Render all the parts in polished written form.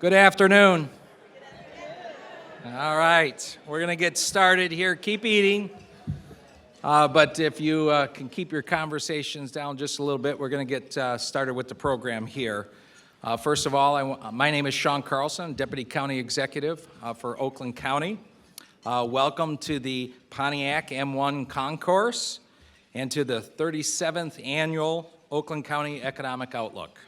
Good afternoon. All right, we're going to get started here. Keep eating, but if you can keep your conversations down just a little bit, we're going to get started with the program here. First of all, my name is Sean Carlson, Deputy County Executive for Oakland County. Welcome to the Pontiac M1 Concourse and to the 37th Annual Oakland County Economic Outlook.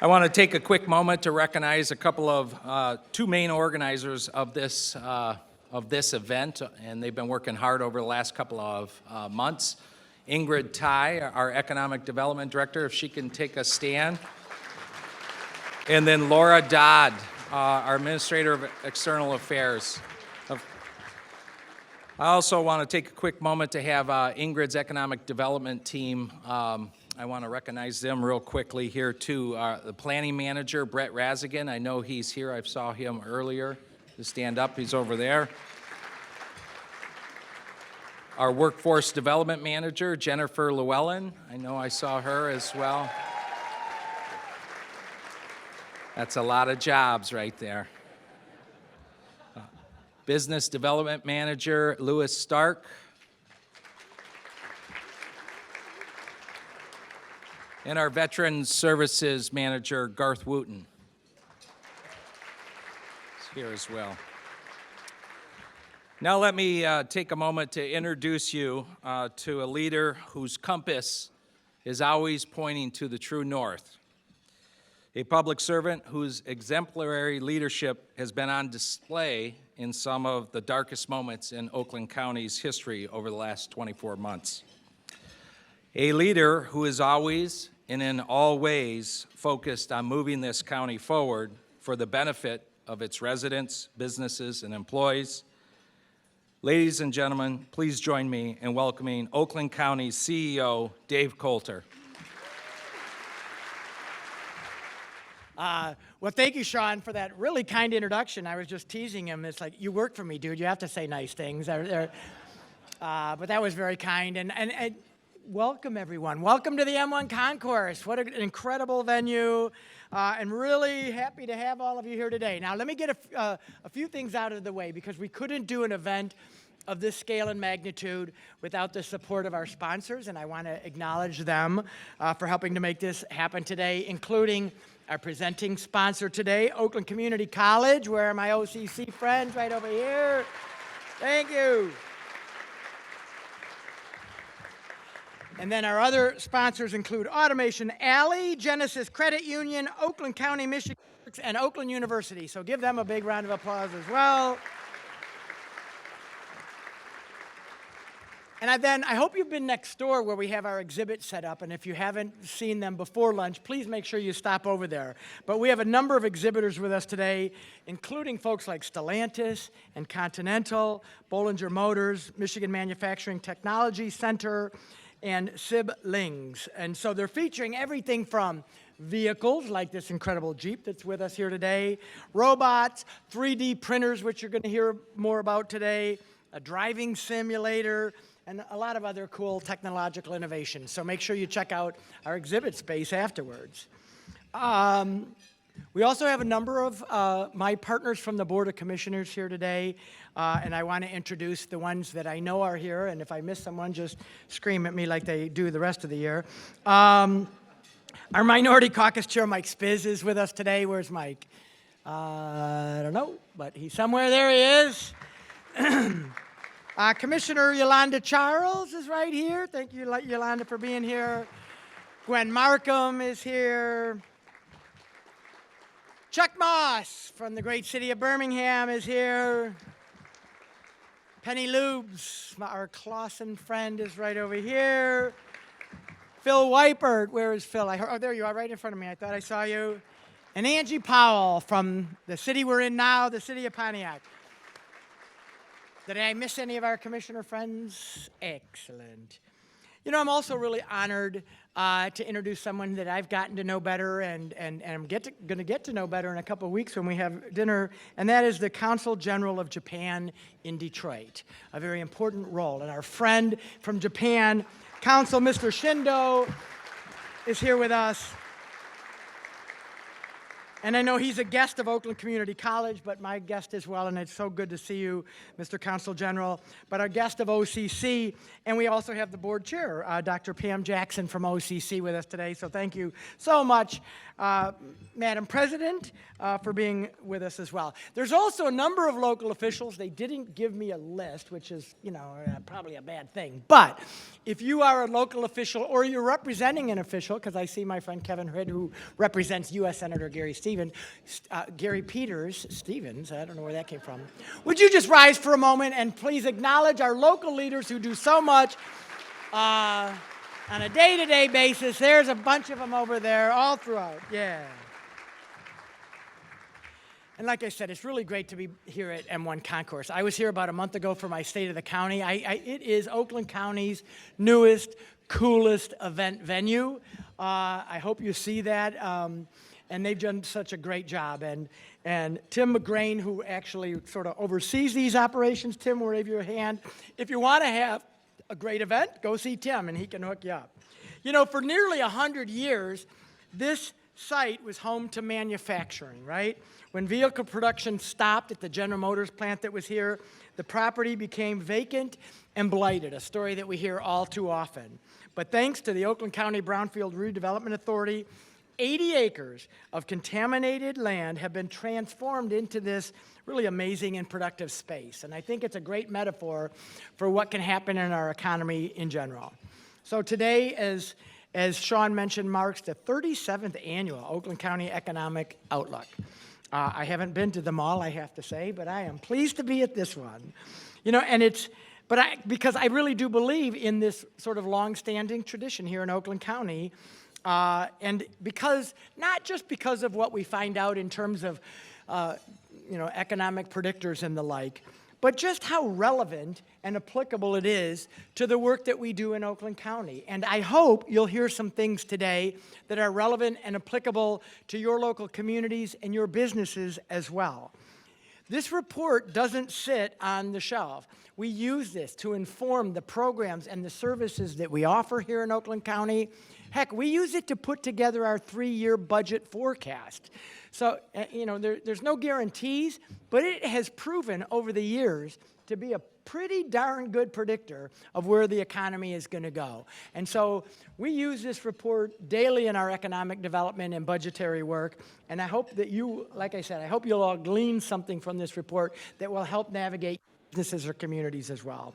I want to take a quick moment to recognize a couple of two main organizers of this event, and they've been working hard over the last couple of months. Ingrid Tai, our Economic Development Director, if she can take a stand. And then Laura Dodd, our Administrator of External Affairs. I also want to take a quick moment to have Ingrid's Economic Development team. I want to recognize them real quickly here too. The planning manager, Brett Razigan. I know he's here. I saw him earlier. To stand up, he's over there. Our workforce development manager, Jennifer Llewellyn. I know I saw her as well. That's a lot of jobs right there. Business development manager, Louis Stark. And our Veterans Services Manager, Garth Wooten. He's here as well. Now let me take a moment to introduce you to a leader whose compass is always pointing to the true north. A public servant whose exemplary leadership has been on display in some of the darkest moments in Oakland County's history over the last 24 months. A leader who is always and in all ways focused on moving this county forward for the benefit of its residents, businesses, and employees. Ladies and gentlemen, please join me in welcoming Oakland County's CEO, Dave Coulter. Well, thank you, Sean, for that really kind introduction. I was just teasing him. It's like, you work for me, dude. You have to say nice things. But that was very kind. And welcome, everyone. Welcome to the M1 Concourse. What an incredible venue. And really happy to have all of you here today. Now, let me get a few things out of the way, because we couldn't do an event of this scale and magnitude without the support of our sponsors, and I want to acknowledge them for helping to make this happen today, including our presenting sponsor today, Oakland Community College. Where are my OCC friends? Right over here. Thank you. And then our other sponsors include Automation Alley, Genesis Credit Union, Oakland County, Michigan, and Oakland University. So give them a big round of applause as well. And I hope you've been next door where we have our exhibits set up, and if you haven't seen them before lunch, please make sure you stop over there. But we have a number of exhibitors with us today, including folks like Stellantis and Continental, Bollinger Motors, Michigan Manufacturing Technology Center, and Siblings. And so they're featuring everything from vehicles like this incredible Jeep that's with us here today, robots, 3D printers, which you're going to hear more about today, a driving simulator, and a lot of other cool technological innovations. So make sure you check out our exhibit space afterwards. We also have a number of my partners from the Board of Commissioners here today, and I want to introduce the ones that I know are here, and if I miss someone, just scream at me like they do the rest of the year. Our Minority Caucus Chair, Mike Spiz, is with us today. Where's Mike? I don't know, but he's somewhere. There he is. Commissioner Yolanda Charles is right here. Thank you, Yolanda, for being here. Gwen Markham is here. Chuck Moss from the great city of Birmingham is here. Penny Lubes, our Clausen friend, is right over here. Phil Weipert, where is Phil? Oh, there you are, right in front of me. I thought I saw you. And Angie Powell from the city we're in now, the city of Pontiac. Did I miss any of our commissioner friends? Excellent. You know, I'm also really honored to introduce someone that I've gotten to know better and I'm going to get to know better in a couple of weeks when we have dinner, and that is the Consul General of Japan in Detroit, a very important role. And our friend from Japan, Consul Mr. Shindo, is here with us. And I know he's a guest of Oakland Community College, but my guest as well, and it's so good to see you, Mr. Consul General, but our guest of OCC, and we also have the board chair, Dr. Pam Jackson from OCC with us today, so thank you so much, Madam President, for being with us as well. There's also a number of local officials. They didn't give me a list, which is, you know, probably a bad thing, but if you are a local official or you're representing an official, because I see my friend Kevin Hood, who represents U.S. Senator Gary Peters Stevens, I don't know where that came from. Would you just rise for a moment and please acknowledge our local leaders who do so much on a day-to-day basis. There's a bunch of them over there all throughout, yeah. And like I said, it's really great to be here at M1 Concourse. I was here about a month ago for my State of the County. It is Oakland County's newest, coolest event venue. I hope you see that. And they've done such a great job. And Tim McGrain, who actually sort of oversees these operations, Tim, we'll wave you a hand. If you want to have a great event, go see Tim, and he can hook you up. You know, for nearly 100 years, this site was home to manufacturing, right? When vehicle production stopped at the General Motors plant that was here, the property became vacant and blighted, a story that we hear all too often. But thanks to the Oakland County Brownfield Redevelopment Authority, 80 acres of contaminated land have been transformed into this really amazing and productive space. And I think it's a great metaphor for what can happen in our economy in general. So today, as Sean mentioned, marks the 37th annual Oakland County Economic Outlook. I haven't been to them all, I have to say, but I am pleased to be at this one. You know, and because I really do believe in this sort of long-standing tradition here in Oakland County, and because, not just because of what we find out in terms of, you know, economic predictors and the like, but just how relevant and applicable it is to the work that we do in Oakland County. And I hope you'll hear some things today that are relevant and applicable to your local communities and your businesses as well. This report doesn't sit on the shelf. We use this to inform the programs and the services that we offer here in Oakland County. Heck, we use it to put together our 3-year budget forecast. So, you know, there's no guarantees, but it has proven over the years to be a pretty darn good predictor of where the economy is going to go. And so we use this report daily in our economic development and budgetary work, and I hope that you, like I said, I hope you'll all glean something from this report that will help navigate businesses or communities as well.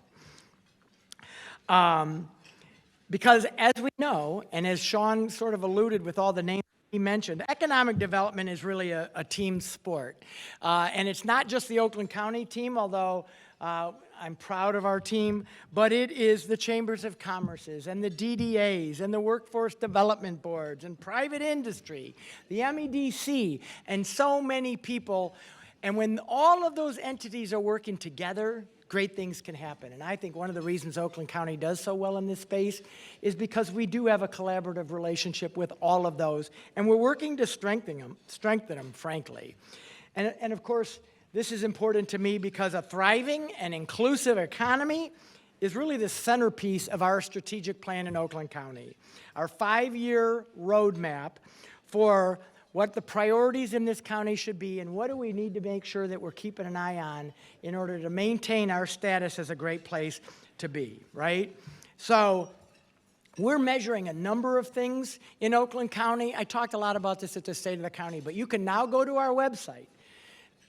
Because as we know, and as Sean sort of alluded with all the names he mentioned, economic development is really a team sport. And it's not just the Oakland County team, although I'm proud of our team, but it is the Chambers of Commerce's and the DDAs and the Workforce Development Boards and private industry, the MEDC, and so many people. And when all of those entities are working together, great things can happen. And I think one of the reasons Oakland County does so well in this space is because we do have a collaborative relationship with all of those, and we're working to strengthen them, frankly. And of course, this is important to me because a thriving and inclusive economy is really the centerpiece of our strategic plan in Oakland County. Our 5-year roadmap for what the priorities in this county should be, and what do we need to make sure that we're keeping an eye on in order to maintain our status as a great place to be, right? So we're measuring a number of things in Oakland County. I talked a lot about this at the State of the County, but you can now go to our website,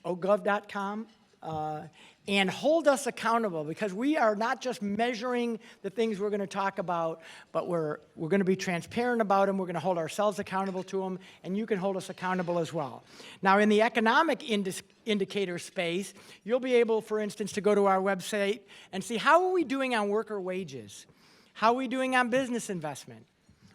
ogov.com, and hold us accountable, because we are not just measuring the things we're going to talk about, but we're going to be transparent about them. We're going to hold ourselves accountable to them, and you can hold us accountable as well. Now, in the economic indicator space, you'll be able, for instance, to go to our website and see how are we doing on worker wages? How are we doing on business investment?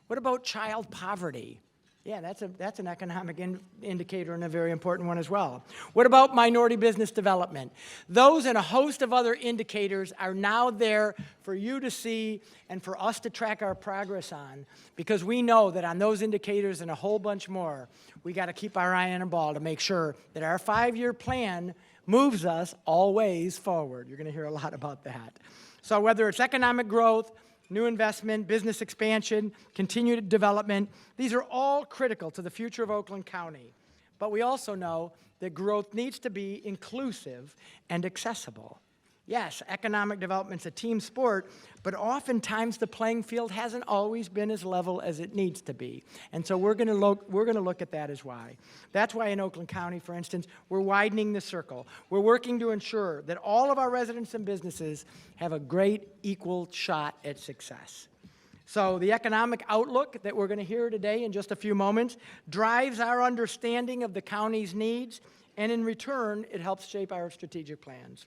What about child poverty? Yeah, that's an economic indicator and a very important one as well. What about minority business development? Those and a host of other indicators are now there for you to see and for us to track our progress on, because we know that on those indicators and a whole bunch more, we got to keep our eye on the ball to make sure that our 5-year plan moves us always forward. You're going to hear a lot about that. So whether it's economic growth, new investment, business expansion, continued development, these are all critical to the future of Oakland County. But we also know that growth needs to be inclusive and accessible. Yes, economic development's a team sport, but oftentimes the playing field hasn't always been as level as it needs to be. And so we're going to look at that as why. That's why in Oakland County, for instance, we're widening the circle. We're working to ensure that all of our residents and businesses have a great equal shot at success. So the economic outlook that we're going to hear today in just a few moments drives our understanding of the county's needs, and in return, it helps shape our strategic plans.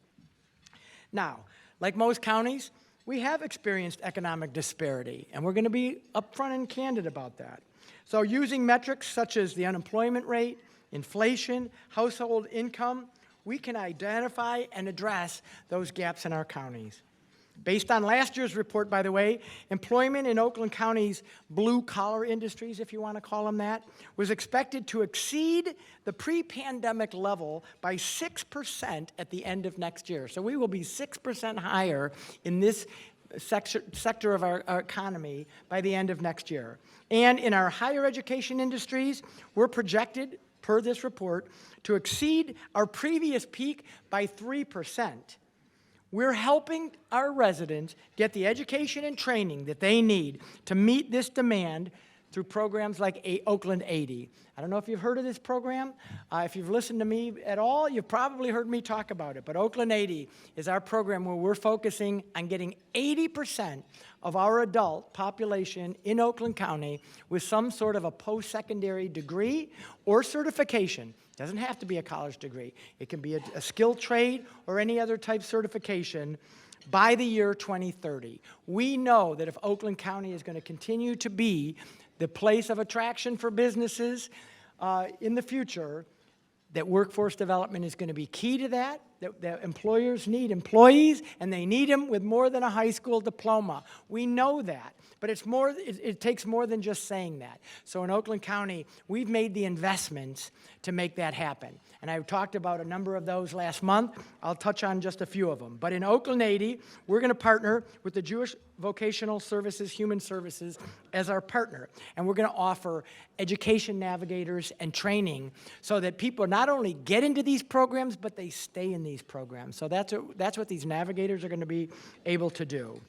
Now, like most counties, we have experienced economic disparity, and we're going to be upfront and candid about that. So using metrics such as the unemployment rate, inflation, household income, we can identify and address those gaps in our counties. Based on last year's report, by the way, employment in Oakland County's blue-collar industries, if you want to call them that, was expected to exceed the pre-pandemic level by 6% at the end of next year. So we will be 6% higher in this sector of our economy by the end of next year. And in our higher education industries, we're projected, per this report, to exceed our previous peak by 3%. We're helping our residents get the education and training that they need to meet this demand through programs like Oakland 80. I don't know if you've heard of this program. If you've listened to me at all, you've probably heard me talk about it. But Oakland 80 is our program where we're focusing on getting 80% of our adult population in Oakland County with some sort of a post-secondary degree or certification. Doesn't have to be a college degree. It can be a skilled trade or any other type certification by the year 2030. We know that if Oakland County is going to continue to be the place of attraction for businesses in the future, that workforce development is going to be key to that employers need employees, and they need them with more than a high school diploma. We know that, but it takes more than just saying that. So in Oakland County, we've made the investments to make that happen. And I've talked about a number of those last month. I'll touch on just a few of them. But in Oakland 80, we're going to partner with the Jewish Vocational Services, Human Services as our partner. And we're going to offer education navigators and training so that people not only get into these programs, but they stay in these programs. So that's what these navigators are going to be able to do.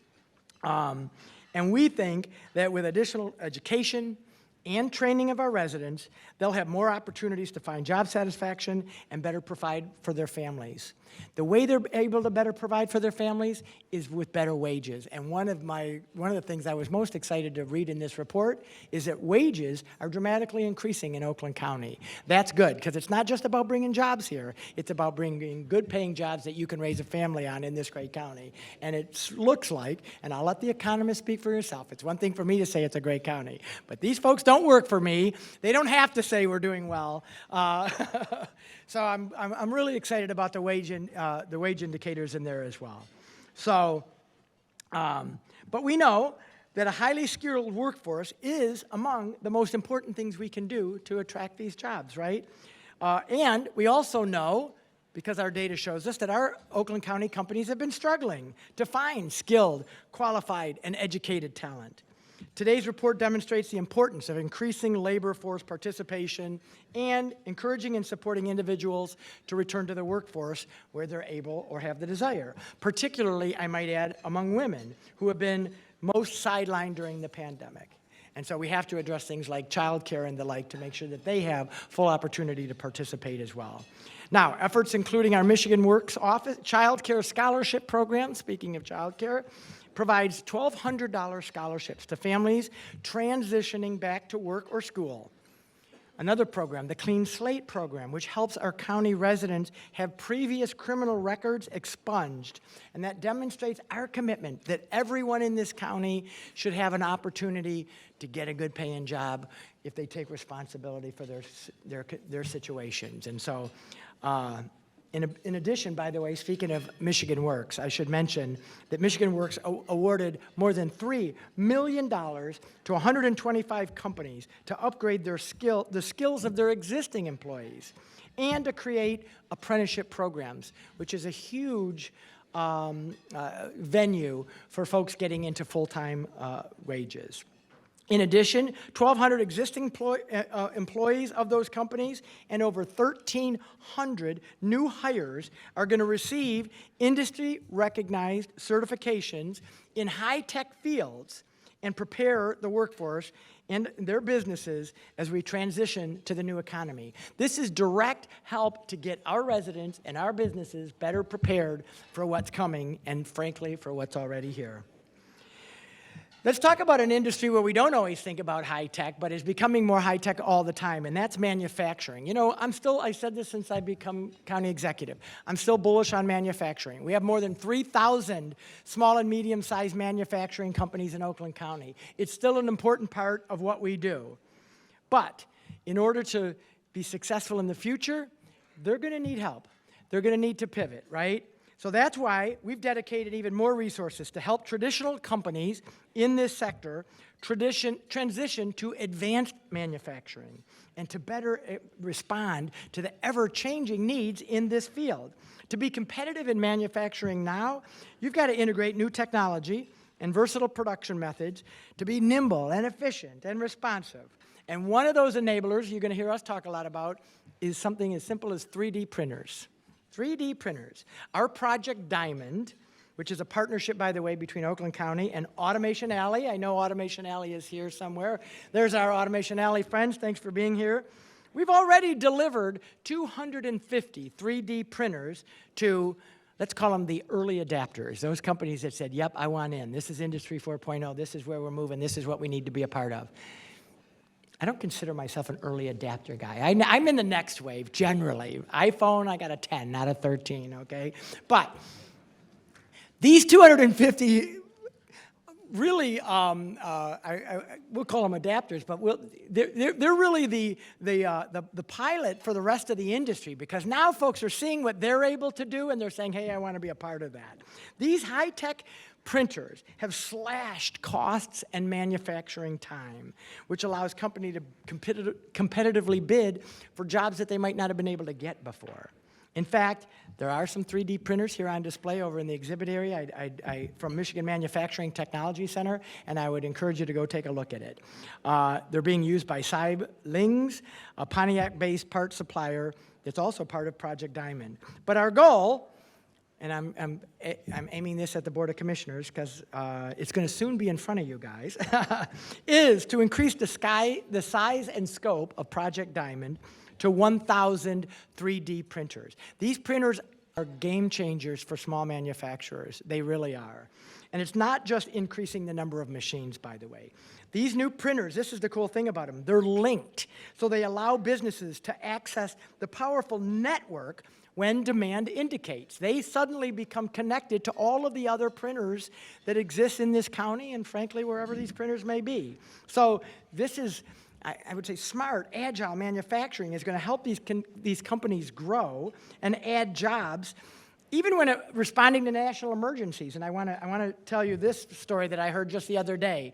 And we think that with additional education and training of our residents, they'll have more opportunities to find job satisfaction and better provide for their families. The way they're able to better provide for their families is with better wages. And one of the things I was most excited to read in this report is that wages are dramatically increasing in Oakland County. That's good, because it's not just about bringing jobs here. It's about bringing good paying jobs that you can raise a family on in this great county. And it looks like, and I'll let the economists speak for yourself. It's one thing for me to say it's a great county, but these folks don't work for me. They don't have to say we're doing well. So I'm really excited about the wage indicators in there as well. So, but we know that a highly skilled workforce is among the most important things we can do to attract these jobs, right? And we also know, because our data shows us, that our Oakland County companies have been struggling to find skilled, qualified, and educated talent. Today's report demonstrates the importance of increasing labor force participation and encouraging and supporting individuals to return to the workforce where they're able or have the desire, particularly, I might add, among women who have been most sidelined during the pandemic. And so we have to address things like childcare and the like to make sure that they have full opportunity to participate as well. Now, efforts including our Michigan Works Office Childcare Scholarship Program, speaking of childcare, provides $1,200 scholarships to families transitioning back to work or school. Another program, the Clean Slate Program, which helps our county residents have previous criminal records expunged. And that demonstrates our commitment that everyone in this county should have an opportunity to get a good paying job if they take responsibility for their situations. And so, in addition, by the way, speaking of Michigan Works, I should mention that Michigan Works awarded more than $3 million to 125 companies to upgrade the skills of their existing employees and to create apprenticeship programs, which is a huge venue for folks getting into full-time wages. In addition, 1,200 existing employees of those companies and over 1,300 new hires are going to receive industry-recognized certifications in high-tech fields and prepare the workforce and their businesses as we transition to the new economy. This is direct help to get our residents and our businesses better prepared for what's coming and, frankly, for what's already here. Let's talk about an industry where we don't always think about high tech, but is becoming more high tech all the time, and that's manufacturing. You know, I said this since I become county executive, I'm still bullish on manufacturing. We have more than 3,000 small and medium-sized manufacturing companies in Oakland County. It's still an important part of what we do. But in order to be successful in the future, they're going to need help. They're going to need to pivot, right? So that's why we've dedicated even more resources to help traditional companies in this sector transition to advanced manufacturing and to better respond to the ever-changing needs in this field. To be competitive in manufacturing now, you've got to integrate new technology and versatile production methods to be nimble and efficient and responsive. And one of those enablers you're going to hear us talk a lot about is something as simple as 3D printers. 3D printers. Our Project Diamond, which is a partnership, by the way, between Oakland County and Automation Alley. I know Automation Alley is here somewhere. There's our Automation Alley friends. Thanks for being here. We've already delivered 250 3D printers to, let's call them the early adapters, those companies that said, yep, I want in. This is Industry 4.0. This is where we're moving. This is what we need to be a part of. I don't consider myself an early adapter guy. I'm in the next wave, generally. iPhone, I got a 10, not a 13, okay? But these 250 really, we'll call them adapters, but they're really the pilot for the rest of the industry, because now folks are seeing what they're able to do, and they're saying, hey, I want to be a part of that. These high-tech printers have slashed costs and manufacturing time, which allows companies to competitively bid for jobs that they might not have been able to get before. In fact, there are some 3D printers here on display over in the exhibit area from Michigan Manufacturing Technology Center, and I would encourage you to go take a look at it. They're being used by Saib Lings, a Pontiac-based part supplier that's also part of Project Diamond. But our goal, and I'm aiming this at the Board of Commissioners because it's going to soon be in front of you guys, is to increase the size and scope of Project Diamond to 1,000 3D printers. These printers are game changers for small manufacturers. They really are. And it's not just increasing the number of machines, by the way. These new printers, this is the cool thing about them, they're linked. So they allow businesses to access the powerful network when demand indicates. They suddenly become connected to all of the other printers that exist in this county and, frankly, wherever these printers may be. So this is, I would say, smart, agile manufacturing is going to help these companies grow and add jobs, even when responding to national emergencies. And I want to tell you this story that I heard just the other day.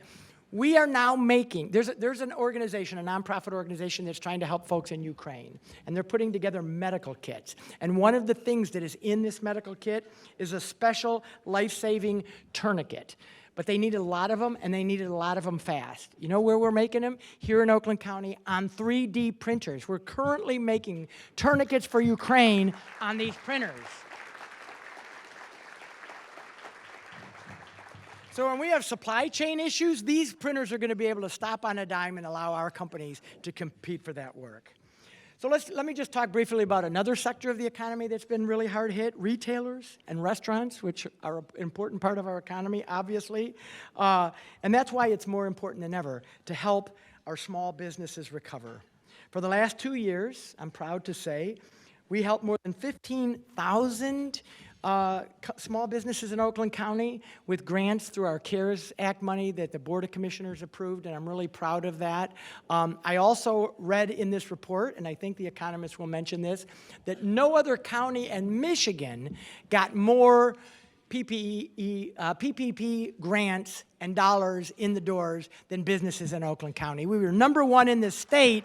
We are now making, there's an organization, a nonprofit organization that's trying to help folks in Ukraine, and they're putting together medical kits. And one of the things that is in this medical kit is a special life-saving tourniquet. But they needed a lot of them, and they needed a lot of them fast. You know where we're making them? Here in Oakland County on 3D printers. We're currently making tourniquets for Ukraine on these printers. So when we have supply chain issues, these printers are going to be able to stop on a dime and allow our companies to compete for that work. So let me just talk briefly about another sector of the economy that's been really hard hit, retailers and restaurants, which are an important part of our economy, obviously. And that's why it's more important than ever to help our small businesses recover. For the last 2 years, I'm proud to say, we helped more than 15,000 small businesses in Oakland County with grants through our CARES Act money that the Board of Commissioners approved, and I'm really proud of that. I also read in this report, and I think the economists will mention this, that no other county in Michigan got more PPP grants and dollars in the doors than businesses in Oakland County. We were #1 in the state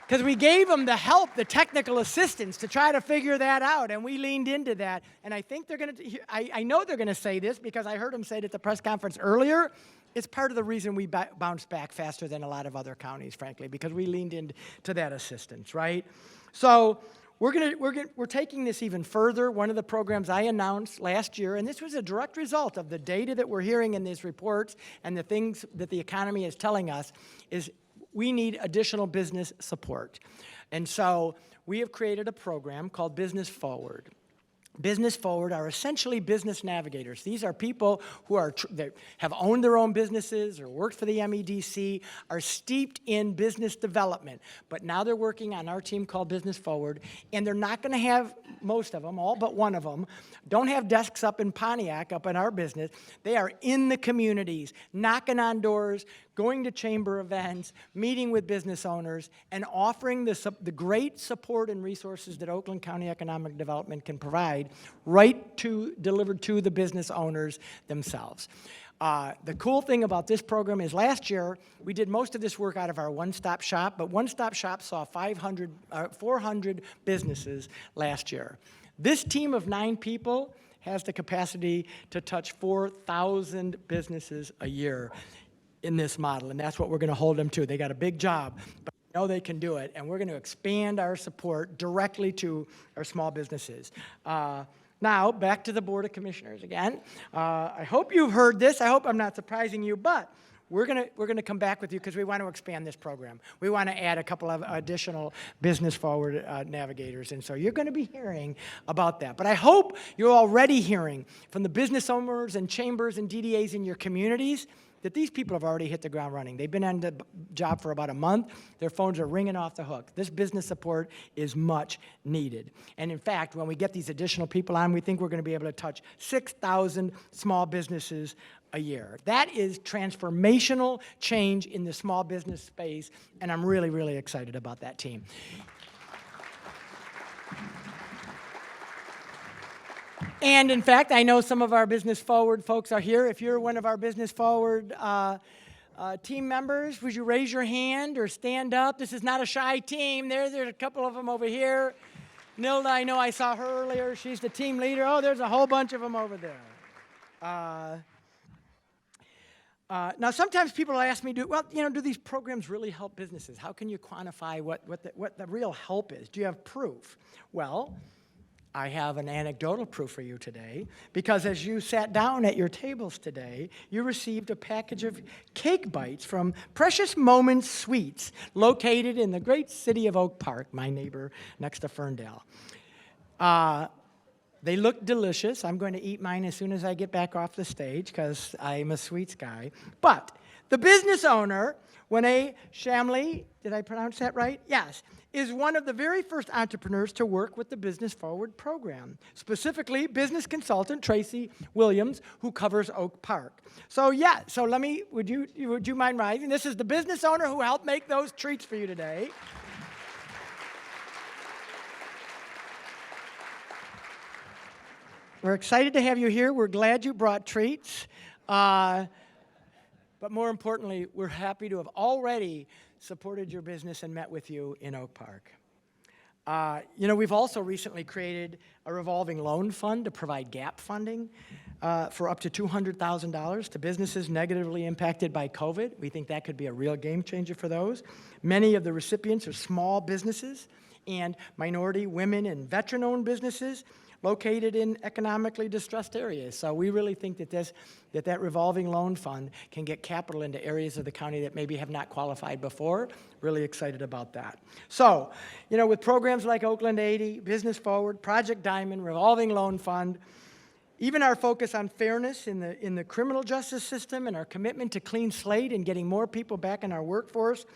because we gave them the help, the technical assistance to try to figure that out, and we leaned into that. And I think they're going to, I know they're going to say this because I heard them say it at the press conference earlier. It's part of the reason we bounced back faster than a lot of other counties, frankly, because we leaned into that assistance, right? So we're taking this even further. One of the programs I announced last year, and this was a direct result of the data that we're hearing in these reports and the things that the economy is telling us, is we need additional business support. And so we have created a program called Business Forward. Business Forward are essentially business navigators. These are people who that have owned their own businesses or worked for the MEDC, are steeped in business development. But now they're working on our team called Business Forward, and they're not going to have, most of them, all but one of them, don't have desks up in Pontiac, up in our business. They are in the communities, knocking on doors, going to chamber events, meeting with business owners, and offering the great support and resources that Oakland County Economic Development can provide delivered to the business owners themselves. The cool thing about this program is last year, we did most of this work out of our one-stop shop, but one-stop shop saw 400 businesses last year. This team of 9 people has the capacity to touch 4,000 businesses a year in this model, and that's what we're going to hold them to. They got a big job, but we know they can do it, and we're going to expand our support directly to our small businesses. Now, back to the Board of Commissioners again. I hope you've heard this. I hope I'm not surprising you, but we're gonna come back with you because we want to expand this program. We want to add a couple of additional Business Forward navigators, and so you're going to be hearing about that. But I hope you're already hearing from the business owners and chambers and DDAs in your communities that these people have already hit the ground running. They've been on the job for about a month. Their phones are ringing off the hook. This business support is much needed. And in fact, when we get these additional people on, we think we're going to be able to touch 6,000 small businesses a year. That is transformational change in the small business space, and I'm really, really excited about that team. And in fact, I know some of our Business Forward folks are here. If you're one of our Business Forward team members, would you raise your hand or stand up? This is not a shy team. There's a couple of them over here. Nilda, I know I saw her earlier. She's the team leader. Oh, there's a whole bunch of them over there. Now, sometimes people ask me, do these programs really help businesses? How can you quantify what the real help is? Do you have proof? Well, I have an anecdotal proof for you today, because as you sat down at your tables today, you received a package of cake bites from Precious Moments Sweets, located in the great city of Oak Park, my neighbor next to Ferndale. They look delicious. I'm going to eat mine as soon as I get back off the stage, because I'm a sweets guy. But the business owner, Winnie Shamley, did I pronounce that right? Yes, is one of the very first entrepreneurs to work with the Business Forward program, specifically business consultant Tracy Williams, who covers Oak Park. So would you mind rising? This is the business owner who helped make those treats for you today. We're excited to have you here. We're glad you brought treats. But more importantly, we're happy to have already supported your business and met with you in Oak Park. We've also recently created a revolving loan fund to provide gap funding for up to $200,000 to businesses negatively impacted by COVID. We think that could be a real game changer for those. Many of the recipients are small businesses and minority, women, and veteran-owned businesses located in economically distressed areas. So we really think that revolving loan fund can get capital into areas of the county that maybe have not qualified before. Really excited about that. So, with programs like Oakland 80, Business Forward, Project Diamond, revolving loan fund, even our focus on fairness in the criminal justice system and our commitment to clean slate and getting more people back in our workforce,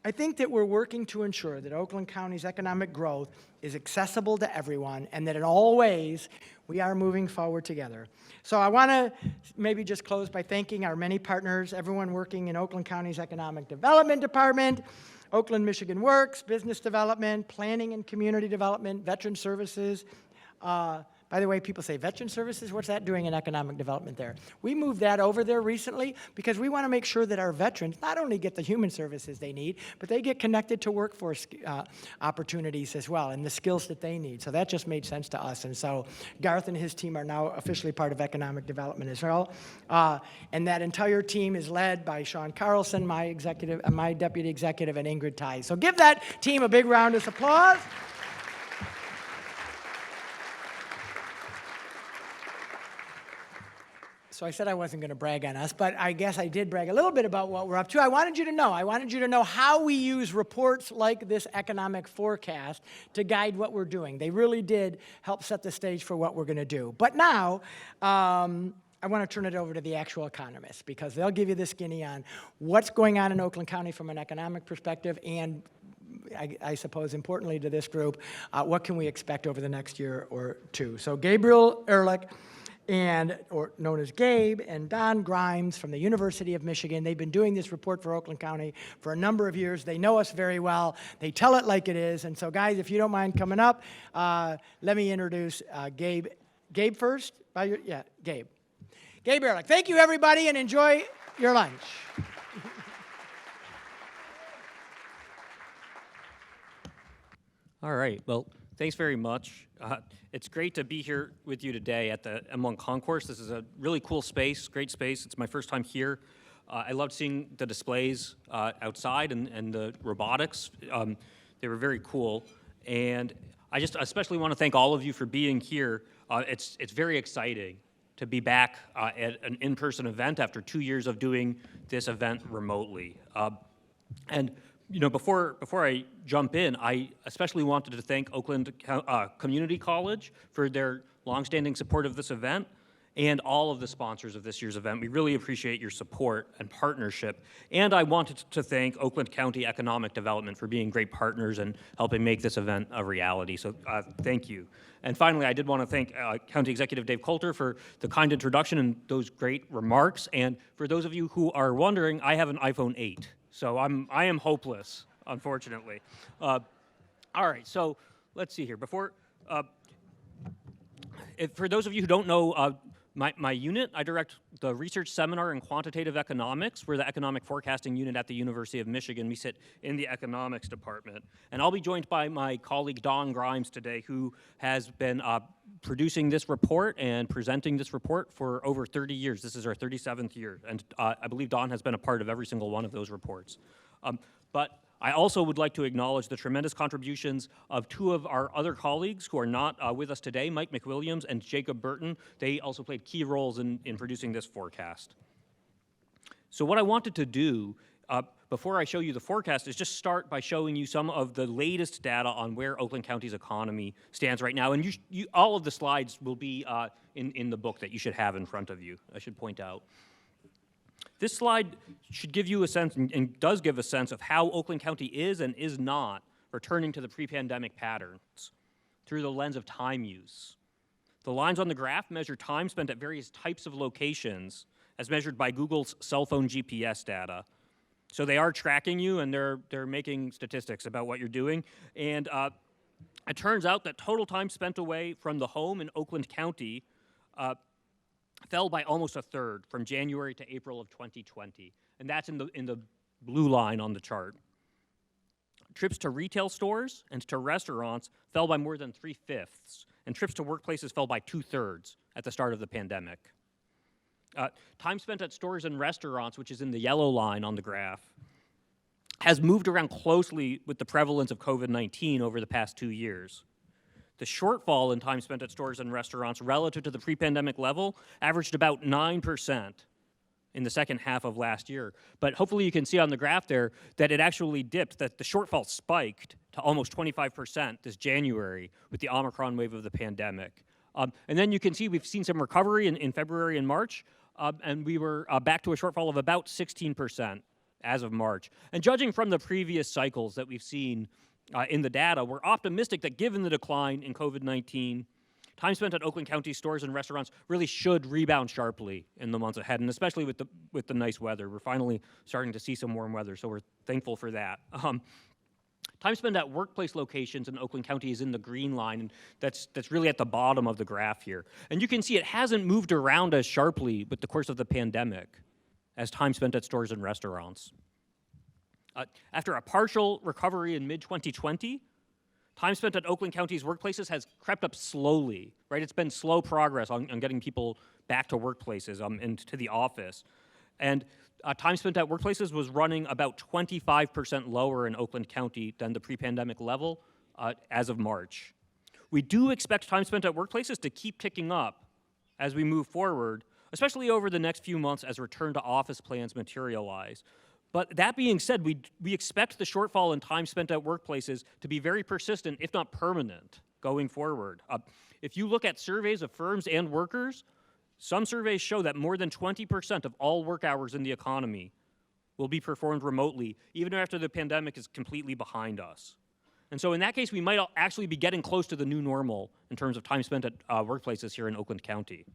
I think that we're working to ensure that Oakland County's economic growth is accessible to everyone and that in all ways we are moving forward together. So I want to maybe just close by thanking our many partners, everyone working in Oakland County's Economic Development Department, Oakland Michigan Works, Business Development, Planning and Community Development, Veteran Services. By the way, people say, Veteran Services, what's that doing in economic development there? We moved that over there recently because we want to make sure that our veterans not only get the human services they need, but they get connected to workforce opportunities as well and the skills that they need. So that just made sense to us. And so Garth and his team are now officially part of economic development as well. And that entire team is led by Sean Carlson, my deputy executive, and Ingrid Tice. So give that team a big round of applause. So I said I wasn't going to brag on us, but I guess I did brag a little bit about what we're up to. I wanted you to know how we use reports like this economic forecast to guide what we're doing. They really did help set the stage for what we're going to do. But now, I want to turn it over to the actual economists because they'll give you the skinny on what's going on in Oakland County from an economic perspective and I suppose importantly to this group, what can we expect over the next year or two. So Gabriel Ehrlich, or known as Gabe, and Don Grimes from the University of Michigan. They've been doing this report for Oakland County for a number of years. They know us very well. They tell it like it is. And so, guys, if you don't mind coming up, let me introduce Gabe. Gabe first? Gabe. Gabe Ehrlich. Thank you, everybody, and enjoy your lunch. All right. Well, thanks very much. It's great to be here with you today at the M1 Concourse. This is a really cool space, great space. It's my first time here. I loved seeing the displays outside and the robotics. They were very cool. And I just especially want to thank all of you for being here. It's very exciting to be back at an in-person event after 2 years of doing this event remotely. And you know, before I jump in, I especially wanted to thank Oakland Community College for their longstanding support of this event and all of the sponsors of this year's event. We really appreciate your support and partnership. And I wanted to thank Oakland County Economic Development for being great partners and helping make this event a reality. So thank you. And finally, I did want to thank County Executive Dave Coulter for the kind introduction and those great remarks. And for those of you who are wondering, I have an iPhone 8. So I am hopeless, unfortunately. All right, so let's see here. For those of you who don't know my unit, I direct the Research Seminar in Quantitative Economics. We're the economic forecasting unit at the University of Michigan. We sit in the economics department. And I'll be joined by my colleague Don Grimes today, who has been producing this report and presenting this report for over 30 years. This is our 37th year, and I believe Don has been a part of every single one of those reports. But I also would like to acknowledge the tremendous contributions of two of our other colleagues who are not with us today, Mike McWilliams and Jacob Burton. They also played key roles in producing this forecast. So what I wanted to do before I show you the forecast is just start by showing you some of the latest data on where Oakland County's economy stands right now. And all of the slides will be in the book that you should have in front of you, I should point out. This slide should give you a sense, and does give a sense, of how Oakland County is and is not returning to the pre-pandemic patterns through the lens of time use. The lines on the graph measure time spent at various types of locations as measured by Google's cell phone GPS data. So they are tracking you, and they're making statistics about what you're doing. And it turns out that total time spent away from the home in Oakland County fell by almost a third from January to April of 2020. And that's in the blue line on the chart. Trips to retail stores and to restaurants fell by more than 3/5, and trips to workplaces fell by 2/3 at the start of the pandemic. Time spent at stores and restaurants, which is in the yellow line on the graph, has moved around closely with the prevalence of COVID-19 over the past 2 years. The shortfall in time spent at stores and restaurants relative to the pre-pandemic level averaged about 9% in the second half of last year. But hopefully you can see on the graph there that it actually dipped, that the shortfall spiked to almost 25% this January with the Omicron wave of the pandemic. And then you can see we've seen some recovery in February and March, and we were back to a shortfall of about 16% as of March. And judging from the previous cycles that we've seen in the data, we're optimistic that given the decline in COVID-19, time spent at Oakland County stores and restaurants really should rebound sharply in the months ahead, and especially with the nice weather. We're finally starting to see some warm weather, so we're thankful for that. Time spent at workplace locations in Oakland County is in the green line, and that's really at the bottom of the graph here. And you can see it hasn't moved around as sharply with the course of the pandemic as time spent at stores and restaurants. After a partial recovery in mid-2020, time spent at Oakland County's workplaces has crept up slowly, right? It's been slow progress on getting people back to workplaces and to the office. And time spent at workplaces was running about 25% lower in Oakland County than the pre-pandemic level as of March. We do expect time spent at workplaces to keep ticking up as we move forward, especially over the next few months as return to office plans materialize. But that being said, we expect the shortfall in time spent at workplaces to be very persistent, if not permanent, going forward. If you look at surveys of firms and workers, some surveys show that more than 20% of all work hours in the economy will be performed remotely, even after the pandemic is completely behind us. And so in that case, we might actually be getting close to the new normal in terms of time spent at workplaces here in Oakland County.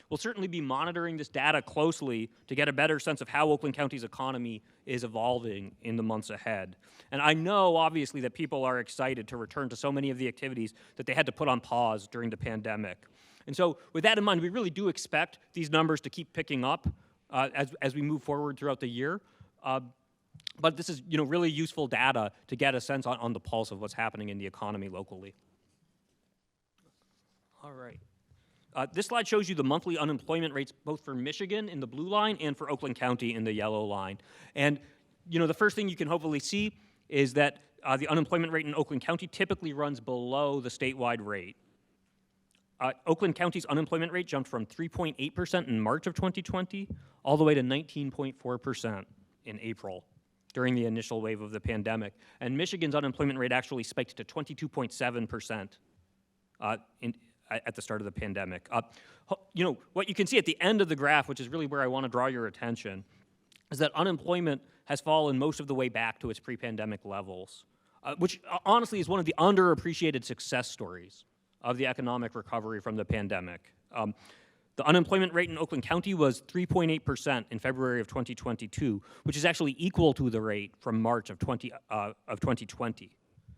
We'll certainly be monitoring this data closely to get a better sense of how Oakland County's economy is evolving in the months ahead. And I know, obviously, that people are excited to return to so many of the activities that they had to put on pause during the pandemic. And so with that in mind, we really do expect these numbers to keep picking up as we move forward throughout the year. But this is really useful data to get a sense on the pulse of what's happening in the economy locally. All right. This slide shows you the monthly unemployment rates both for Michigan in the blue line and for Oakland County in the yellow line. And the first thing you can hopefully see is that the unemployment rate in Oakland County typically runs below the statewide rate. Oakland County's unemployment rate jumped from 3.8% in March of 2020 all the way to 19.4% in April during the initial wave of the pandemic. And Michigan's unemployment rate actually spiked to 22.7% at the start of the pandemic. What you can see at the end of the graph, which is really where I want to draw your attention, is that unemployment has fallen most of the way back to its pre-pandemic levels, which honestly is one of the underappreciated success stories of the economic recovery from the pandemic. The unemployment rate in Oakland County was 3.8% in February of 2022, which is actually equal to the rate from March of 2020.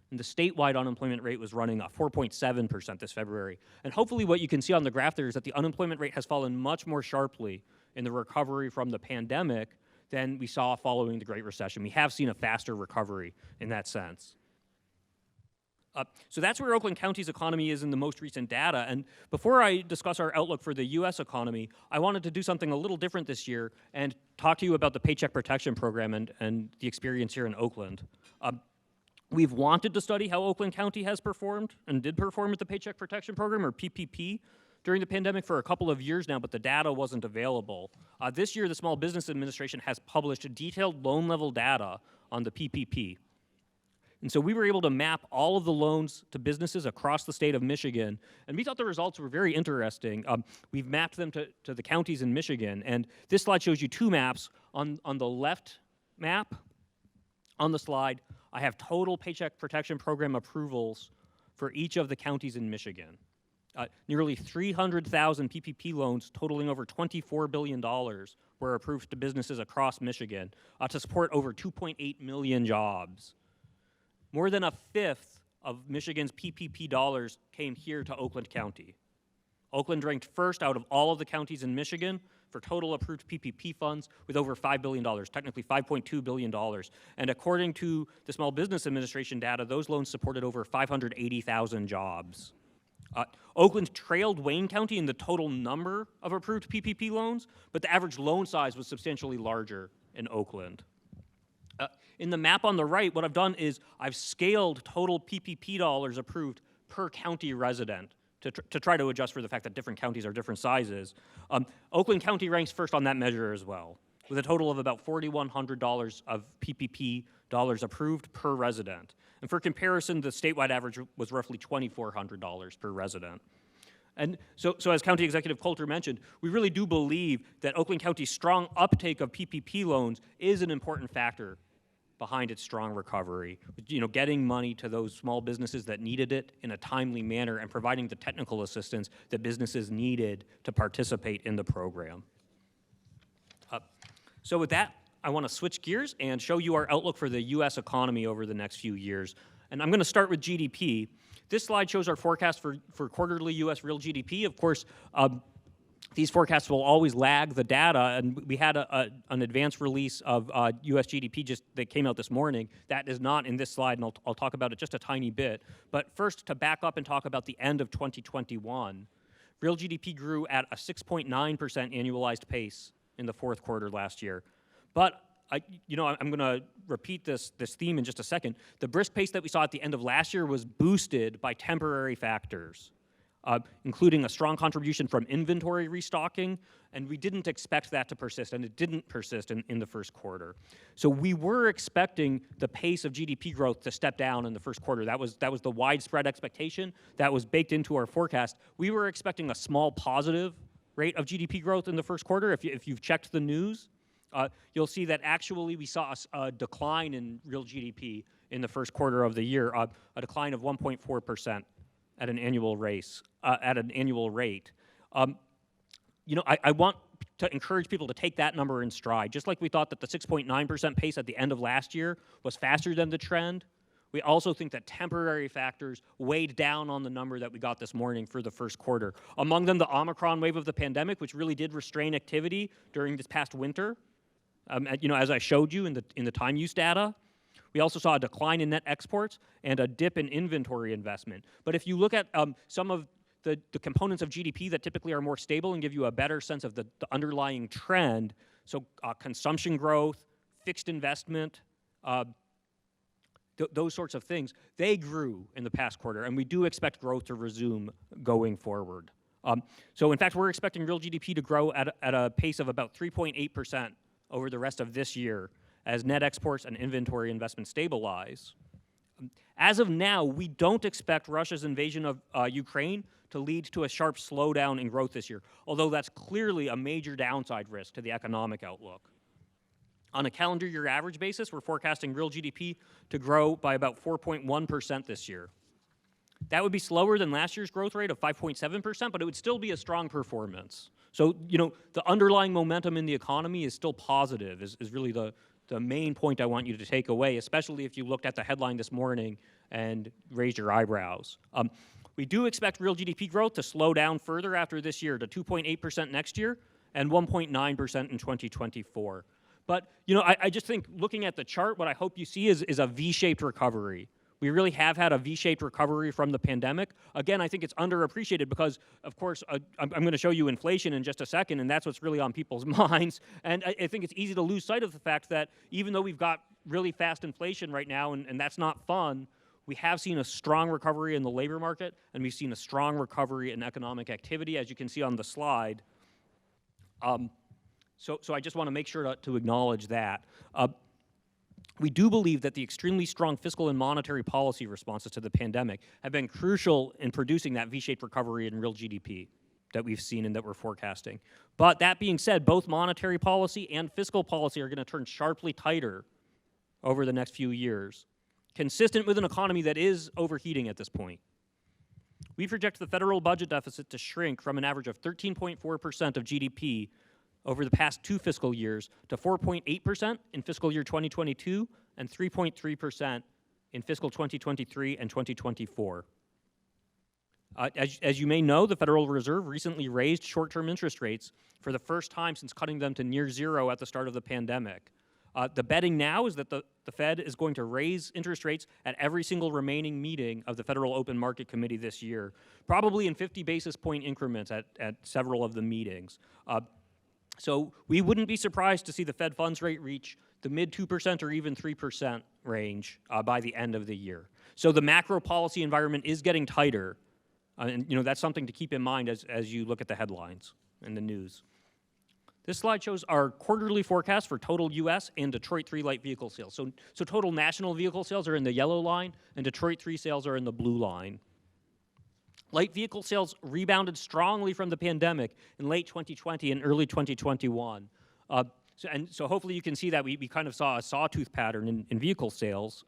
And the statewide unemployment rate was running 4.7% this February. And hopefully what you can see on the graph there is that the unemployment rate has fallen much more sharply in the recovery from the pandemic than we saw following the Great Recession. We have seen a faster recovery in that sense. So that's where Oakland County's economy is in the most recent data. And before I discuss our outlook for the U.S. economy, I wanted to do something a little different this year and talk to you about the Paycheck Protection Program and the experience here in Oakland. We've wanted to study how Oakland County has performed and did perform with the Paycheck Protection Program, or PPP, during the pandemic for a couple of years now, but the data wasn't available. This year, the Small Business Administration has published detailed loan-level data on the PPP. And so we were able to map all of the loans to businesses across the state of Michigan, and we thought the results were very interesting. We've mapped them to the counties in Michigan, and this slide shows you two maps. On the left map on the slide, I have total Paycheck Protection Program approvals for each of the counties in Michigan. Nearly 300,000 PPP loans totaling over $24 billion were approved to businesses across Michigan to support over 2.8 million jobs. More than a fifth of Michigan's PPP dollars came here to Oakland County. Oakland ranked first out of all of the counties in Michigan for total approved PPP funds with over $5 billion, technically $5.2 billion. And according to the Small Business Administration data, those loans supported over 580,000 jobs. Oakland trailed Wayne County in the total number of approved PPP loans, but the average loan size was substantially larger in Oakland. In the map on the right, what I've done is I've scaled total PPP dollars approved per county resident to try to adjust for the fact that different counties are different sizes. Oakland County ranks first on that measure as well, with a total of about $4,100 of PPP dollars approved per resident. And for comparison, the statewide average was roughly $2,400 per resident. And so as County Executive Coulter mentioned, we really do believe that Oakland County's strong uptake of PPP loans is an important factor behind its strong recovery. Getting money to those small businesses that needed it in a timely manner and providing the technical assistance that businesses needed to participate in the program. So with that, I want to switch gears and show you our outlook for the U.S. economy over the next few years. And I'm going to start with GDP. This slide shows our forecast for quarterly U.S. real GDP. Of course, these forecasts will always lag the data, and we had an advanced release of U.S. GDP that came out this morning. That is not in this slide, and I'll talk about it just a tiny bit. But first, to back up and talk about the end of 2021, real GDP grew at a 6.9% annualized pace in the fourth quarter last year. But I'm going to repeat this theme in just a second. The brisk pace that we saw at the end of last year was boosted by temporary factors, including a strong contribution from inventory restocking, and we didn't expect that to persist, and it didn't persist in the first quarter. So we were expecting the pace of GDP growth to step down in the first quarter. That was the widespread expectation that was baked into our forecast. We were expecting a small positive rate of GDP growth in the first quarter. If you've checked the news, you'll see that actually we saw a decline in real GDP in the first quarter of the year, a decline of 1.4% at an annual rate. I want to encourage people to take that number in stride. Just like we thought that the 6.9% pace at the end of last year was faster than the trend, we also think that temporary factors weighed down on the number that we got this morning for the first quarter. Among them, the Omicron wave of the pandemic, which really did restrain activity during this past winter. As I showed you in the time use data, we also saw a decline in net exports and a dip in inventory investment. But if you look at some of the components of GDP that typically are more stable and give you a better sense of the underlying trend, so consumption growth, fixed investment, those sorts of things, they grew in the past quarter, and we do expect growth to resume going forward. So in fact, we're expecting real GDP to grow at a pace of about 3.8% over the rest of this year as net exports and inventory investment stabilize. As of now, we don't expect Russia's invasion of Ukraine to lead to a sharp slowdown in growth this year, although that's clearly a major downside risk to the economic outlook. On a calendar year average basis, we're forecasting real GDP to grow by about 4.1% this year. That would be slower than last year's growth rate of 5.7%, but it would still be a strong performance. So, the underlying momentum in the economy is still positive, is really the main point I want you to take away, especially if you looked at the headline this morning and raised your eyebrows. We do expect real GDP growth to slow down further after this year to 2.8% next year and 1.9% in 2024. But, I just think looking at the chart, what I hope you see is a V-shaped recovery. We really have had a V-shaped recovery from the pandemic. Again, I think it's underappreciated because, of course, I'm going to show you inflation in just a second, and that's what's really on people's minds. And I think it's easy to lose sight of the fact that even though we've got really fast inflation right now, and that's not fun, we have seen a strong recovery in the labor market, and we've seen a strong recovery in economic activity, as you can see on the slide. So I just want to make sure to acknowledge that. We do believe that the extremely strong fiscal and monetary policy responses to the pandemic have been crucial in producing that V-shaped recovery in real GDP that we've seen and that we're forecasting. But that being said, both monetary policy and fiscal policy are going to turn sharply tighter over the next few years, consistent with an economy that is overheating at this point. We project the federal budget deficit to shrink from an average of 13.4% of GDP over the past 2 fiscal years to 4.8% in fiscal year 2022 and 3.3% in fiscal 2023 and 2024. As you may know, the Federal Reserve recently raised short-term interest rates for the first time since cutting them to near zero at the start of the pandemic. The betting now is that the Fed is going to raise interest rates at every single remaining meeting of the Federal Open Market Committee this year, probably in 50 basis point increments at several of the meetings. So we wouldn't be surprised to see the Fed funds rate reach the mid 2% or even 3% range by the end of the year. So the macro policy environment is getting tighter, and that's something to keep in mind as you look at the headlines and the news. This slide shows our quarterly forecast for total U.S. and Detroit 3 light vehicle sales. So total national vehicle sales are in the yellow line, and Detroit 3 sales are in the blue line. Light vehicle sales rebounded strongly from the pandemic in late 2020 and early 2021. So hopefully you can see that we kind of saw a sawtooth pattern in vehicle sales.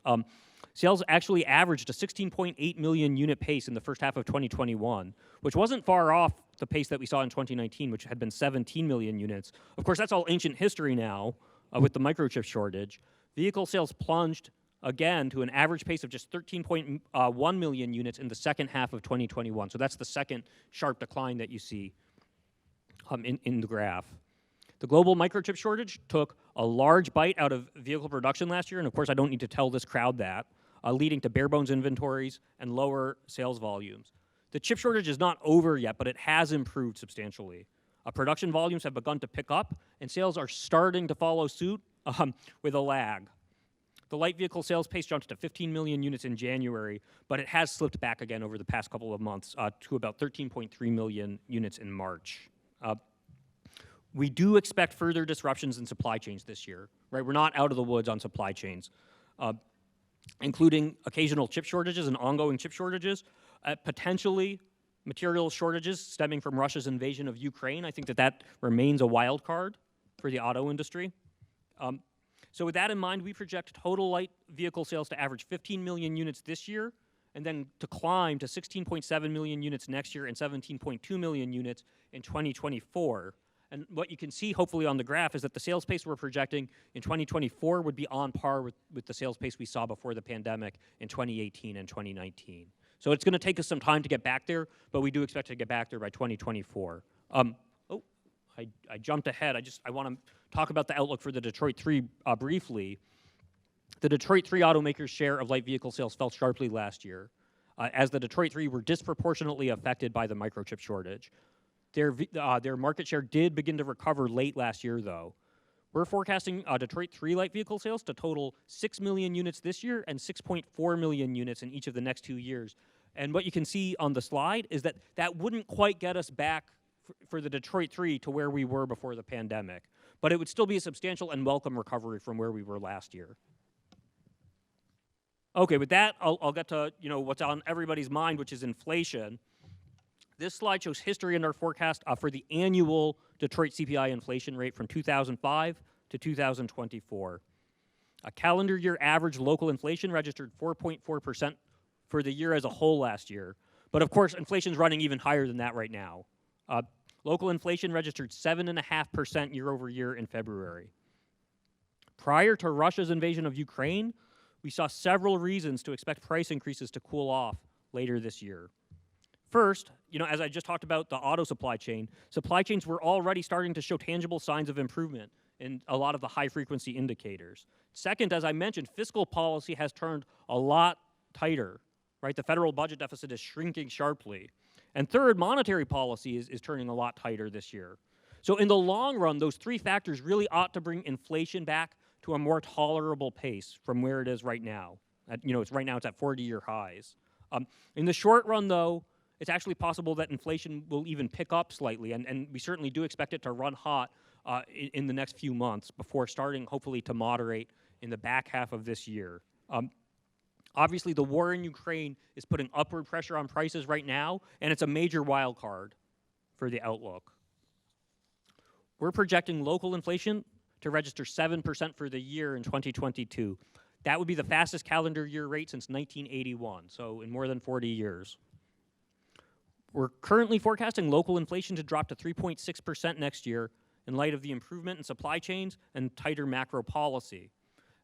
Sales actually averaged a 16.8 million unit pace in the first half of 2021, which wasn't far off the pace that we saw in 2019, which had been 17 million units. Of course, that's all ancient history now with the microchip shortage. Vehicle sales plunged again to an average pace of just 13.1 million units in the second half of 2021. So that's the second sharp decline that you see in the graph. The global microchip shortage took a large bite out of vehicle production last year, and of course I don't need to tell this crowd that, leading to bare bones inventories and lower sales volumes. The chip shortage is not over yet, but it has improved substantially. Production volumes have begun to pick up, and sales are starting to follow suit with a lag. The light vehicle sales pace jumped to 15 million units in January, but it has slipped back again over the past couple of months to about 13.3 million units in March. We do expect further disruptions in supply chains this year, right? We're not out of the woods on supply chains, including occasional chip shortages and ongoing chip shortages, potentially material shortages stemming from Russia's invasion of Ukraine. I think that remains a wild card for the auto industry. So with that in mind, we project total light vehicle sales to average 15 million units this year, and then to climb to 16.7 million units next year and 17.2 million units in 2024. And what you can see, hopefully, on the graph is that the sales pace we're projecting in 2024 would be on par with the sales pace we saw before the pandemic in 2018 and 2019. So it's going to take us some time to get back there, but we do expect to get back there by 2024. I jumped ahead. I want to talk about the outlook for the Detroit 3 briefly. The Detroit 3 automakers' share of light vehicle sales fell sharply last year, as the Detroit 3 were disproportionately affected by the microchip shortage. Their market share did begin to recover late last year, though. We're forecasting Detroit 3 light vehicle sales to total 6 million units this year and 6.4 million units in each of the next 2 years. And what you can see on the slide is that wouldn't quite get us back for the Detroit 3 to where we were before the pandemic, but it would still be a substantial and welcome recovery from where we were last year. Okay, with that, I'll get to what's on everybody's mind, which is inflation. This slide shows history in our forecast for the annual Detroit CPI inflation rate from 2005 to 2024. A calendar year average local inflation registered 4.4% for the year as a whole last year. But of course, inflation's running even higher than that right now. Local inflation registered 7.5% year over year in February. Prior to Russia's invasion of Ukraine, we saw several reasons to expect price increases to cool off later this year. First, as I just talked about the auto supply chains were already starting to show tangible signs of improvement in a lot of the high-frequency indicators. Second, as I mentioned, fiscal policy has turned a lot tighter, right? The federal budget deficit is shrinking sharply. And third, monetary policy is turning a lot tighter this year. So in the long run, those three factors really ought to bring inflation back to a more tolerable pace from where it is right now. Right now it's at 40-year highs. In the short run, though, it's actually possible that inflation will even pick up slightly, and we certainly do expect it to run hot in the next few months before starting, hopefully, to moderate in the back half of this year. Obviously, the war in Ukraine is putting upward pressure on prices right now, and it's a major wild card for the outlook. We're projecting local inflation to register 7% for the year in 2022. That would be the fastest calendar year rate since 1981, so in more than 40 years. We're currently forecasting local inflation to drop to 3.6% next year in light of the improvement in supply chains and tighter macro policy.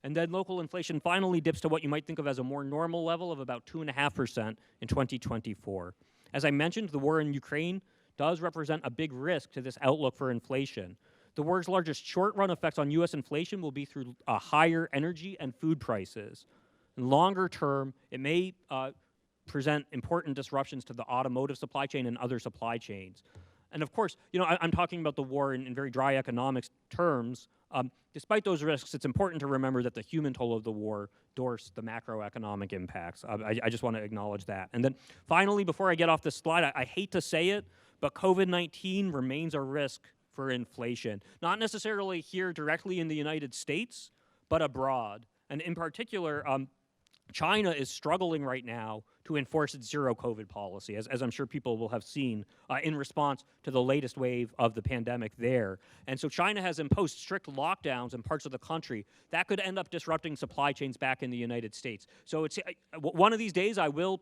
And then local inflation finally dips to what you might think of as a more normal level of about 2.5% in 2024. As I mentioned, the war in Ukraine does represent a big risk to this outlook for inflation. The war's largest short-run effects on U.S. inflation will be through higher energy and food prices. In longer term, it may present important disruptions to the automotive supply chain and other supply chains. And of course, I'm talking about the war in very dry economics terms. Despite those risks, it's important to remember that the human toll of the war dwarfs the macroeconomic impacts. I just want to acknowledge that. And then finally, before I get off this slide, I hate to say it, but COVID-19 remains a risk for inflation. Not necessarily here directly in the United States, but abroad. And in particular, China is struggling right now to enforce its zero COVID policy, as I'm sure people will have seen in response to the latest wave of the pandemic there. And so China has imposed strict lockdowns in parts of the country that could end up disrupting supply chains back in the United States. So it's one of these days I will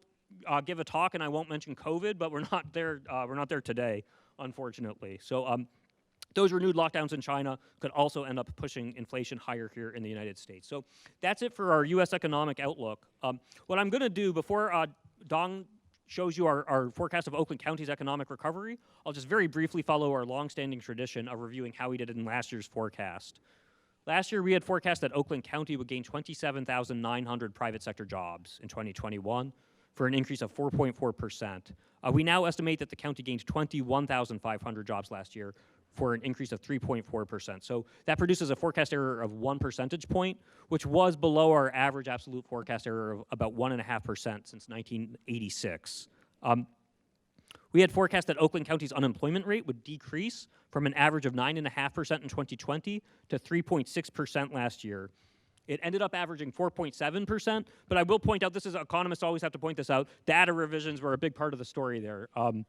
give a talk and I won't mention COVID, but we're not there today, unfortunately. So those renewed lockdowns in China could also end up pushing inflation higher here in the United States. So that's it for our U.S. economic outlook. What I'm going to do before Dong shows you our forecast of Oakland County's economic recovery, I'll just very briefly follow our longstanding tradition of reviewing how we did in last year's forecast. Last year, we had forecast that Oakland County would gain 27,900 private sector jobs in 2021 for an increase of 4.4%. We now estimate that the county gained 21,500 jobs last year for an increase of 3.4%. So that produces a forecast error of 1 percentage point, which was below our average absolute forecast error of about 1.5% since 1986. We had forecast that Oakland County's unemployment rate would decrease from an average of 9.5% in 2020 to 3.6% last year. It ended up averaging 4.7%, but I will point out, economists always have to point this out, data revisions were a big part of the story there. On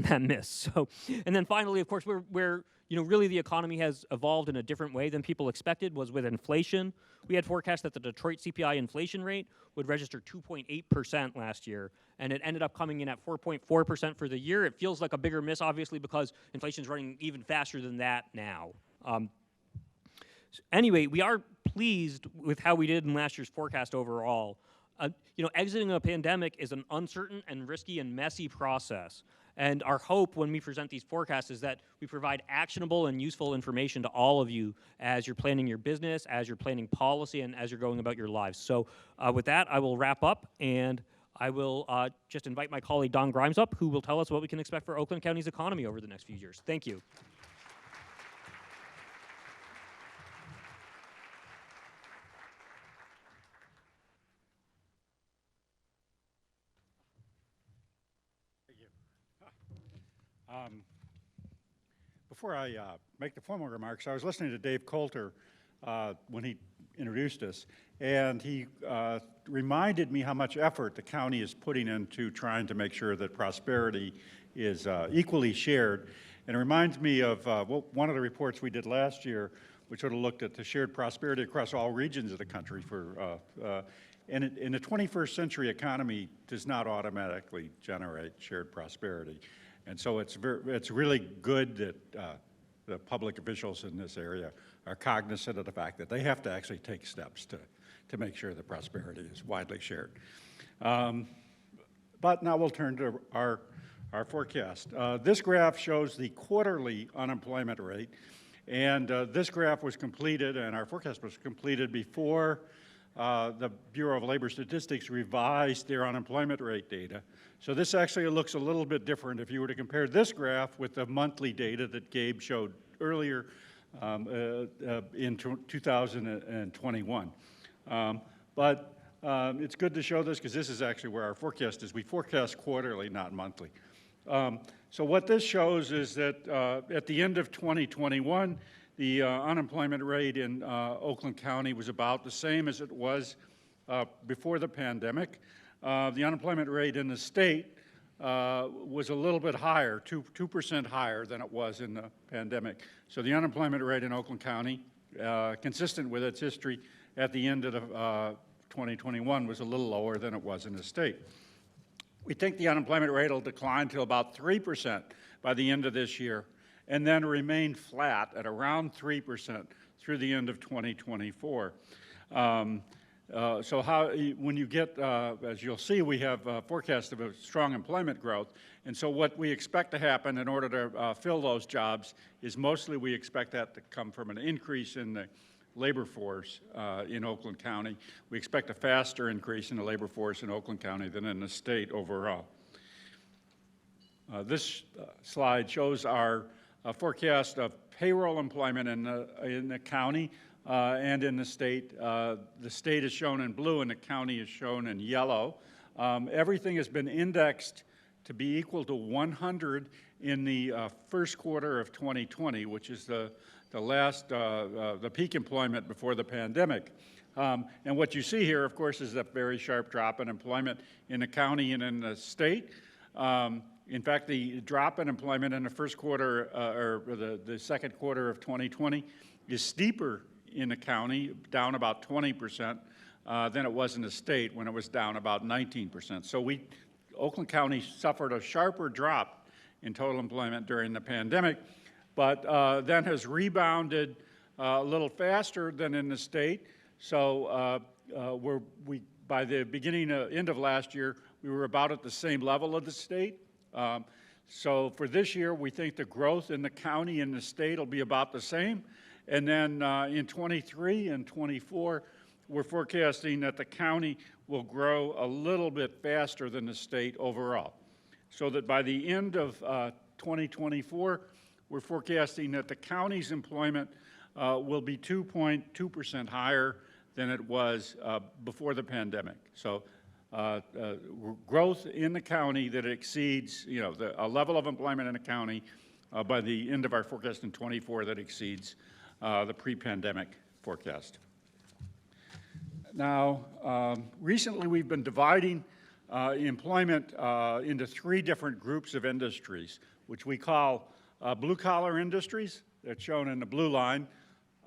that miss. So, and then finally, of course, where really the economy has evolved in a different way than people expected was with inflation. We had forecast that the Detroit CPI inflation rate would register 2.8% last year, and it ended up coming in at 4.4% for the year. It feels like a bigger miss, obviously, because inflation is running even faster than that now. Anyway, we are pleased with how we did in last year's forecast overall. Exiting a pandemic is an uncertain and risky and messy process. And our hope when we present these forecasts is that we provide actionable and useful information to all of you as you're planning your business, as you're planning policy, and as you're going about your lives. So with that, I will wrap up, and I will just invite my colleague Don Grimes up, who will tell us what we can expect for Oakland County's economy over the next few years. Thank you. Before I make the formal remarks, I was listening to Dave Coulter when he introduced us, and he reminded me how much effort the county is putting into trying to make sure that prosperity is equally shared. And it reminds me of one of the reports we did last year, which sort of looked at the shared prosperity across all regions of the country. In the 21st century, economy does not automatically generate shared prosperity. And so it's really good that the public officials in this area are cognizant of the fact that they have to actually take steps to make sure that prosperity is widely shared. But now we'll turn to our forecast. This graph shows the quarterly unemployment rate, and this graph was completed, and our forecast was completed before the Bureau of Labor Statistics revised their unemployment rate data. So this actually looks a little bit different if you were to compare this graph with the monthly data that Gabe showed earlier in 2021. But it's good to show this because this is actually where our forecast is. We forecast quarterly, not monthly. So what this shows is that at the end of 2021, the unemployment rate in Oakland County was about the same as it was before the pandemic. The unemployment rate in the state was a little bit higher, 2% higher than it was in the pandemic. So the unemployment rate in Oakland County, consistent with its history at the end of 2021, was a little lower than it was in the state. We think the unemployment rate will decline to about 3% by the end of this year, and then remain flat at around 3% through the end of 2024. So when you get, as you'll see, we have a forecast of a strong employment growth. And so what we expect to happen in order to fill those jobs is mostly we expect that to come from an increase in the labor force in Oakland County. We expect a faster increase in the labor force in Oakland County than in the state overall. This slide shows our forecast of payroll employment in the county and in the state. The state is shown in blue and the county is shown in yellow. Everything has been indexed to be equal to 100 in the first quarter of 2020, which is the peak employment before the pandemic. And what you see here, of course, is a very sharp drop in employment in the county and in the state. In fact, the drop in employment in the first quarter, or the second quarter of 2020 is steeper in the county, down about 20%, than it was in the state when it was down about 19%. So Oakland County suffered a sharper drop in total employment during the pandemic, but then has rebounded a little faster than in the state. So by the end of last year, we were about at the same level of the state. So for this year, we think the growth in the county and the state will be about the same. And then in 23 and 24, we're forecasting that the county will grow a little bit faster than the state overall. So that by the end of 2024, we're forecasting that the county's employment will be 2.2% higher than it was before the pandemic. So growth in the county that exceeds, a level of employment in the county by the end of our forecast in 24 that exceeds the pre-pandemic forecast. Now, recently we've been dividing employment into three different groups of industries, which we call blue-collar industries, that's shown in the blue line,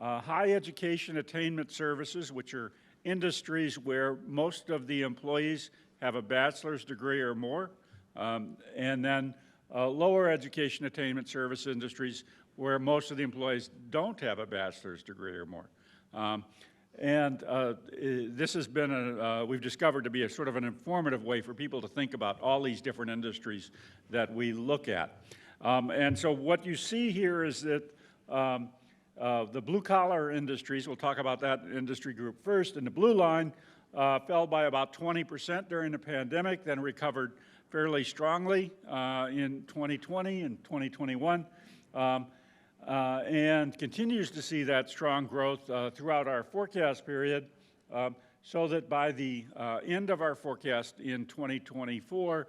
high education attainment services, which are industries where most of the employees have a bachelor's degree or more, and then lower education attainment service industries where most of the employees don't have a bachelor's degree or more. This has been, we've discovered to be a sort of an informative way for people to think about all these different industries that we look at. And so what you see here is that the blue-collar industries, we'll talk about that industry group first, and the blue line fell by about 20% during the pandemic, then recovered fairly strongly in 2020 and 2021, and continues to see that strong growth throughout our forecast period, so that by the end of our forecast in 2024,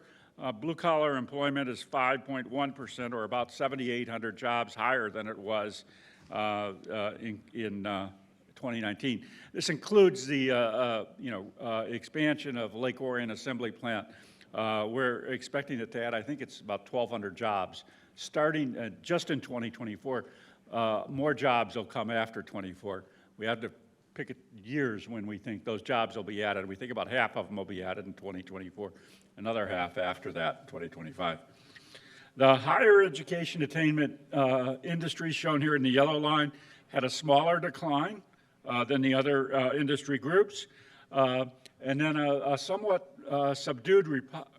blue-collar employment is 5.1%, or about 7,800 jobs higher than it was in 2019. This includes the expansion of Lake Orion Assembly Plant. We're expecting it to add, I think it's about 1,200 jobs starting just in 2024. More jobs will come after 24. We have to pick years when we think those jobs will be added. We think about half of them will be added in 2024, another half after that, 2025. The higher education attainment industry shown here in the yellow line had a smaller decline than the other industry groups, and then a somewhat subdued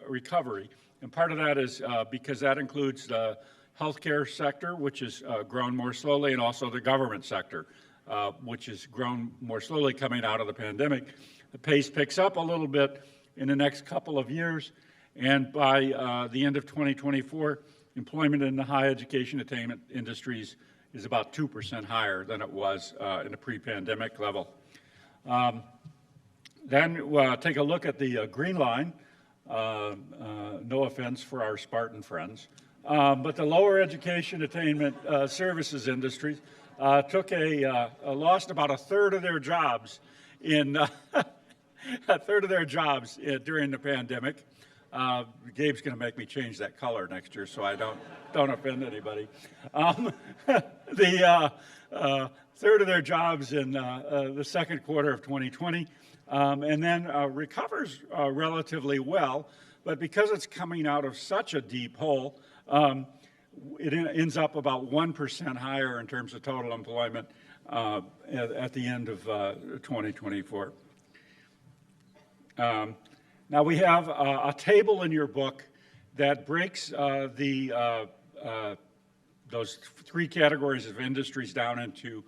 recovery. And part of that is because that includes the healthcare sector, which has grown more slowly, and also the government sector, which has grown more slowly coming out of the pandemic. The pace picks up a little bit in the next couple of years, and by the end of 2024, employment in the high education attainment industries is about 2% higher than it was in the pre-pandemic level. Then we'll take a look at the green line. No offense for our Spartan friends, but the lower education attainment services industries lost about a third of their jobs in during the pandemic. Gabe's going to make me change that color next year so I don't offend anybody. The third of their jobs in the second quarter of 2020, and then recovers relatively well, but because it's coming out of such a deep hole, it ends up about 1% higher in terms of total employment at the end of 2024. Now we have a table in your book that breaks those three categories of industries down into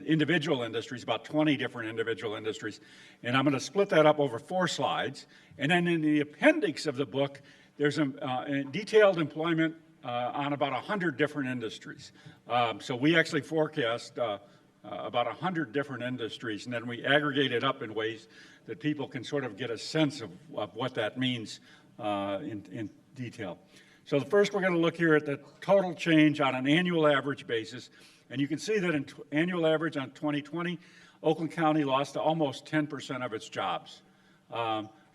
individual industries, about 20 different individual industries. And I'm going to split that up over 4 slides. And then in the appendix of the book, there's a detailed employment on about 100 different industries. So we actually forecast about 100 different industries, and then we aggregate it up in ways that people can sort of get a sense of what that means in detail. So the first, we're going to look here at the total change on an annual average basis. And you can see that in annual average on 2020, Oakland County lost almost 10% of its jobs.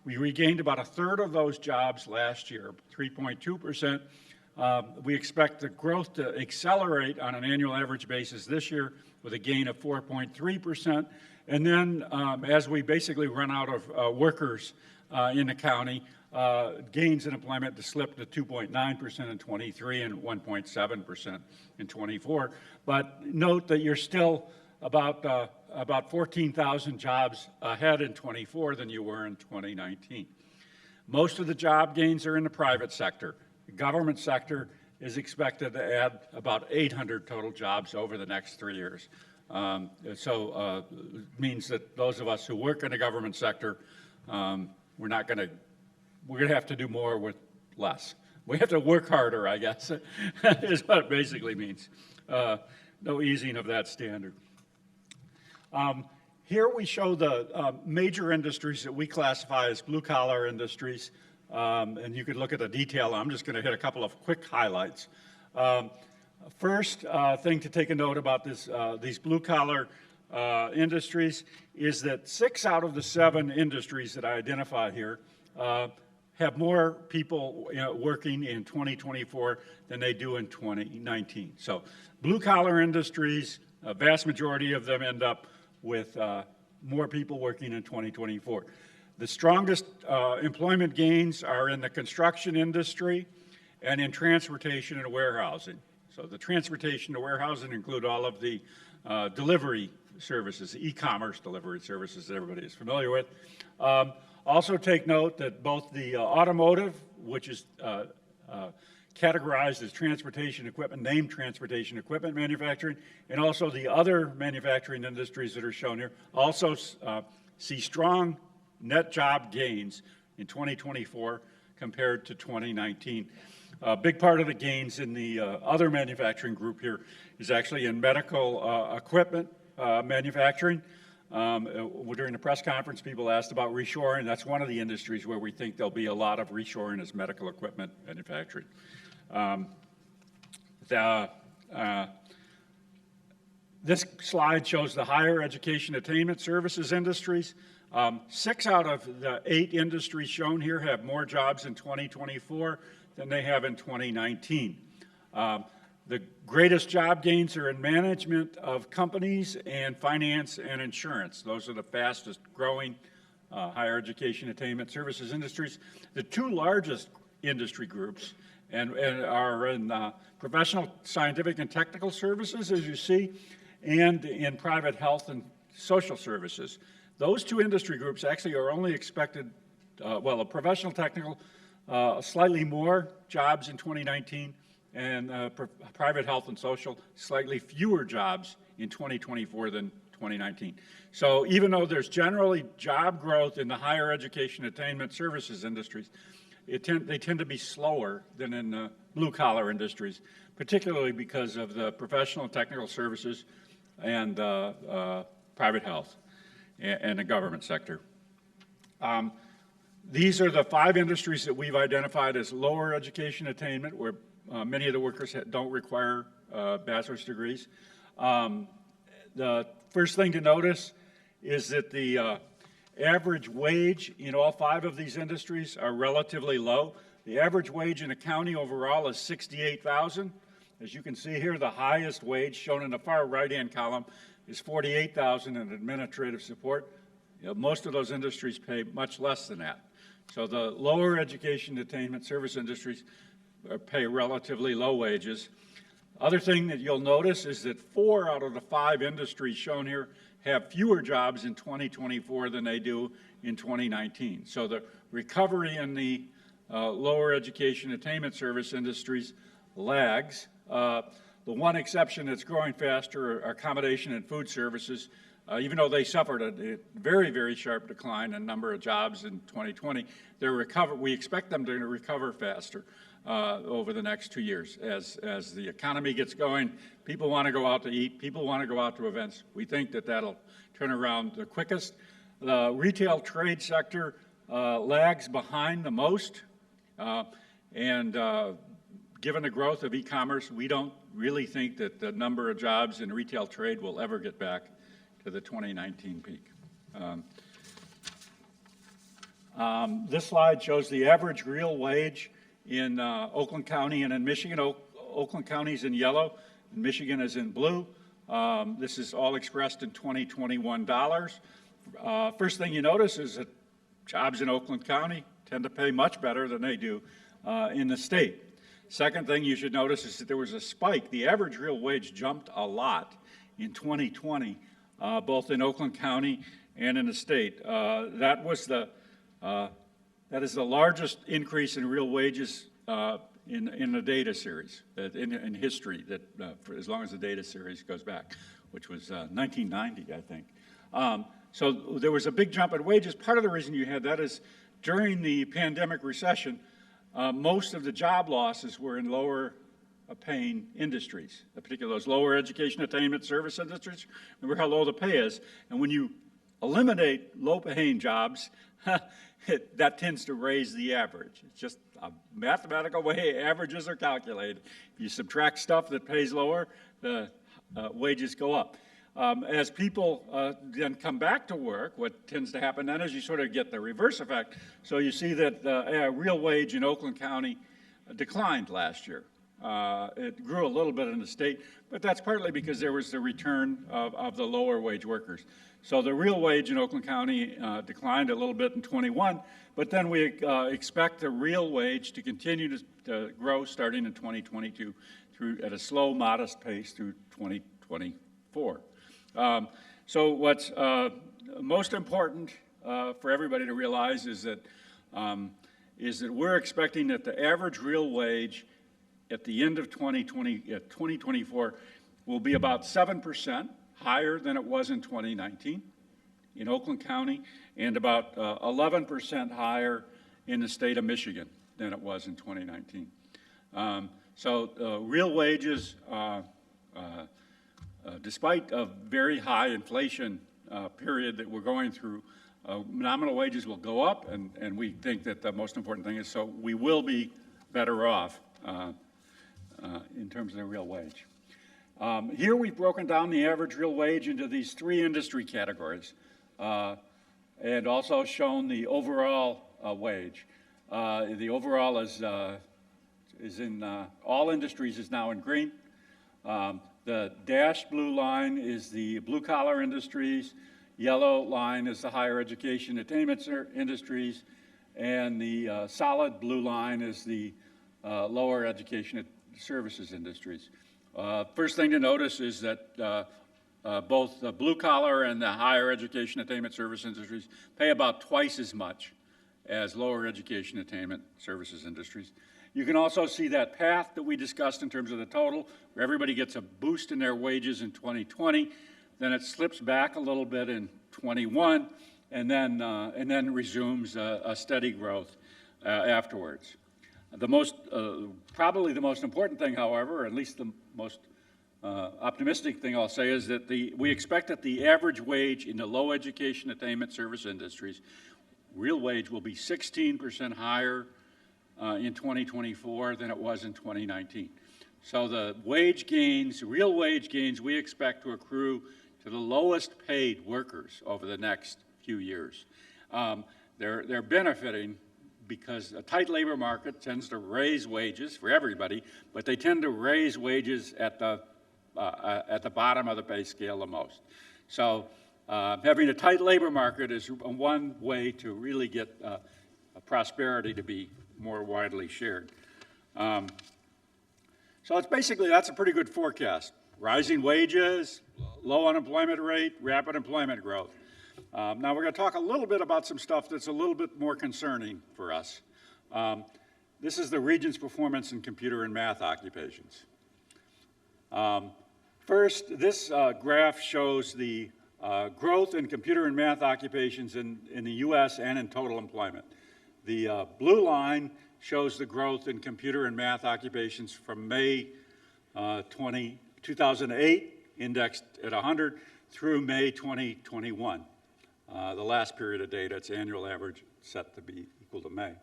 We regained about a third of those jobs last year, 3.2%. We expect the growth to accelerate on an annual average basis this year with a gain of 4.3%. And then as we basically run out of workers in the county, gains in employment to slip to 2.9% in 23 and 1.7% in 24. But note that you're still about 14,000 jobs ahead in 24 than you were in 2019. Most of the job gains are in the private sector. The government sector is expected to add about 800 total jobs over the next 3 years. It means that those of us who work in the government sector, we're going to have to do more with less. We have to work harder, I guess, is what it basically means. No easing of that standard. Here we show the major industries that we classify as blue-collar industries, and you can look at the detail. I'm just going to hit a couple of quick highlights. First thing to take a note about these blue-collar industries is that 6 out of the 7 industries that I identify here have more people working in 2024 than they do in 2019. So blue-collar industries, a vast majority of them end up with more people working in 2024. The strongest employment gains are in the construction industry and in transportation and warehousing. So the transportation and warehousing include all of the delivery services, e-commerce delivery services that everybody is familiar with. Also take note that both the automotive, which is categorized as transportation equipment, named transportation equipment manufacturing, and also the other manufacturing industries that are shown here also see strong net job gains in 2024 compared to 2019. A big part of the gains in the other manufacturing group here is actually in medical equipment manufacturing. During the press conference, people asked about reshoring. That's one of the industries where we think there'll be a lot of reshoring is medical equipment manufacturing. This slide shows the higher education attainment services industries. 6 out of the 8 industries shown here have more jobs in 2024 than they have in 2019. The greatest job gains are in management of companies and finance and insurance. Those are the fastest growing higher education attainment services industries. The 2 largest industry groups and are in professional, scientific, and technical services, as you see, and in private health and social services. Those 2 industry groups actually are only expected, a professional technical, slightly more jobs in 2019, and private health and social, slightly fewer jobs in 2024 than 2019. So even though there's generally job growth in the higher education attainment services industries, they tend to be slower than in the blue-collar industries, particularly because of the professional and technical services and private health and the government sector. These are the 5 industries that we've identified as lower education attainment, where many of the workers don't require bachelor's degrees. The first thing to notice is that the average wage in all 5 of these industries are relatively low. The average wage in the county overall is $68,000. As you can see here, the highest wage, shown in the far right-hand column, is $48,000 in administrative support. Most of those industries pay much less than that. So the lower education attainment service industries pay relatively low wages. Other thing that you'll notice is that 4 out of the 5 industries shown here have fewer jobs in 2024 than they do in 2019. So the recovery in the lower education attainment service industries lags. The one exception that's growing faster are accommodation and food services. Even though they suffered a very, very sharp decline in number of jobs in 2020, we expect them to recover faster over the next 2 years. As the economy gets going, people want to go out to eat, people want to go out to events. We think that that'll turn around the quickest. The retail trade sector lags behind the most, and given the growth of e-commerce, we don't really think that the number of jobs in retail trade will ever get back to the 2019 peak. This slide shows the average real wage in Oakland County and in Michigan. Oakland County is in yellow, and Michigan is in blue. This is all expressed in 2021 dollars. First thing you notice is that jobs in Oakland County tend to pay much better than they do in the state. Second thing you should notice is that there was a spike. The average real wage jumped a lot in 2020, both in Oakland County and in the state. That is the largest increase in real wages in the data series, in history, for as long as the data series goes back, which was 1990, I think. So there was a big jump in wages. Part of the reason you had that is during the pandemic recession, most of the job losses were in lower paying industries, particularly those lower education attainment service industries. Remember how low the pay is. And when you eliminate low paying jobs, that tends to raise the average. It's just a mathematical way averages are calculated. If you subtract stuff that pays lower, the wages go up. As people then come back to work, what tends to happen then is you sort of get the reverse effect. So you see that real wage in Oakland County declined last year. It grew a little bit in the state, but that's partly because there was the return of the lower wage workers. So the real wage in Oakland County declined a little bit in 21, but then we expect the real wage to continue to grow starting in 2022 at a slow, modest pace through 2024. So what's most important for everybody to realize is that we're expecting that the average real wage at the end of 2024 will be about 7% higher than it was in 2019 in Oakland County, and about 11% higher in the state of Michigan than it was in 2019. So real wages, despite a very high inflation period that we're going through, nominal wages will go up, and we think that the most important thing is so we will be better off in terms of the real wage. Here we've broken down the average real wage into these three industry categories, and also shown the overall wage. The overall is in all industries is now in green. The dashed blue line is the blue-collar industries, yellow line is the higher education attainment industries, and the solid blue line is the lower education services industries. First thing to notice is that both the blue-collar and the higher education attainment service industries pay about twice as much as lower education attainment services industries. You can also see that path that we discussed in terms of the total, where everybody gets a boost in their wages in 2020, then it slips back a little bit in 21, and then resumes a steady growth afterwards. Probably the most important thing, however, or at least the most optimistic thing I'll say, is that we expect that the average wage in the low education attainment service industries, real wage, will be 16% higher in 2024 than it was in 2019. So the wage gains, real wage gains, we expect to accrue to the lowest paid workers over the next few years. They're benefiting because a tight labor market tends to raise wages for everybody, but they tend to raise wages at the bottom of the pay scale the most. So having a tight labor market is one way to really get prosperity to be more widely shared. So it's basically, that's a pretty good forecast. Rising wages, low unemployment rate, rapid employment growth. Now we're going to talk a little bit about some stuff that's a little bit more concerning for us. This is the region's performance in computer and math occupations. First, this graph shows the growth in computer and math occupations in the US and in total employment. The blue line shows the growth in computer and math occupations from May 2008, indexed at 100, through May 2021. The last period of data, its annual average set to be equal to May.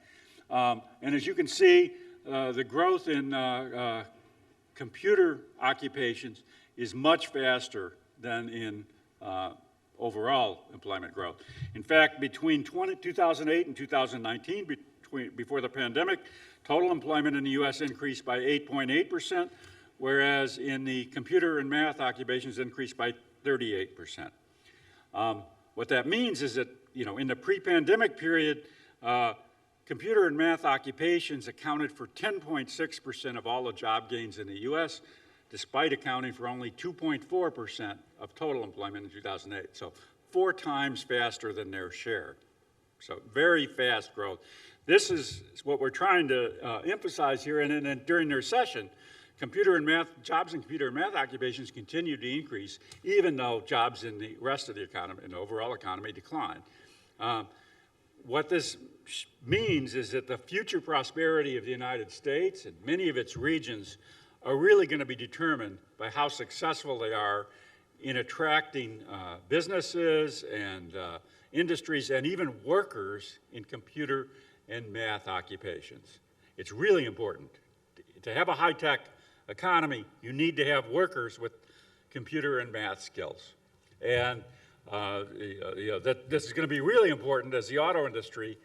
And as you can see, the growth in computer occupations is much faster than in overall employment growth. In fact, between 2008 and 2019, before the pandemic, total employment in the U.S. increased by 8.8%, whereas in the computer and math occupations increased by 38%. What that means is that, in the pre-pandemic period, computer and math occupations accounted for 10.6% of all the job gains in the U.S., despite accounting for only 2.4% of total employment in 2008. So 4 times faster than their share. So very fast growth. This is what we're trying to emphasize here, and during their session, jobs in computer and math occupations continue to increase, even though jobs in the rest of the economy, in the overall economy, decline. What this means is that the future prosperity of the United States and many of its regions are really going to be determined by how successful they are in attracting businesses and industries and even workers in computer and math occupations. It's really important. To have a high-tech economy, you need to have workers with computer and math skills. And this is going to be really important as the auto industry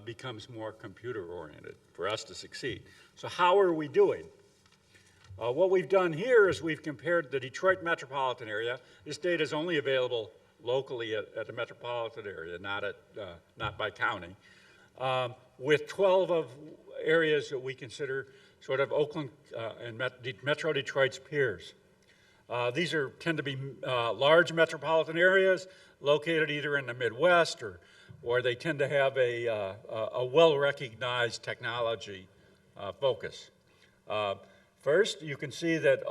becomes more computer-oriented for us to succeed. So how are we doing? What we've done here is we've compared the Detroit metropolitan area. This data is only available locally at the metropolitan area, not by county, with 12 of areas that we consider sort of Oakland and Metro Detroit's peers. These tend to be large metropolitan areas located either in the Midwest or they tend to have a well-recognized technology focus. First, you can see that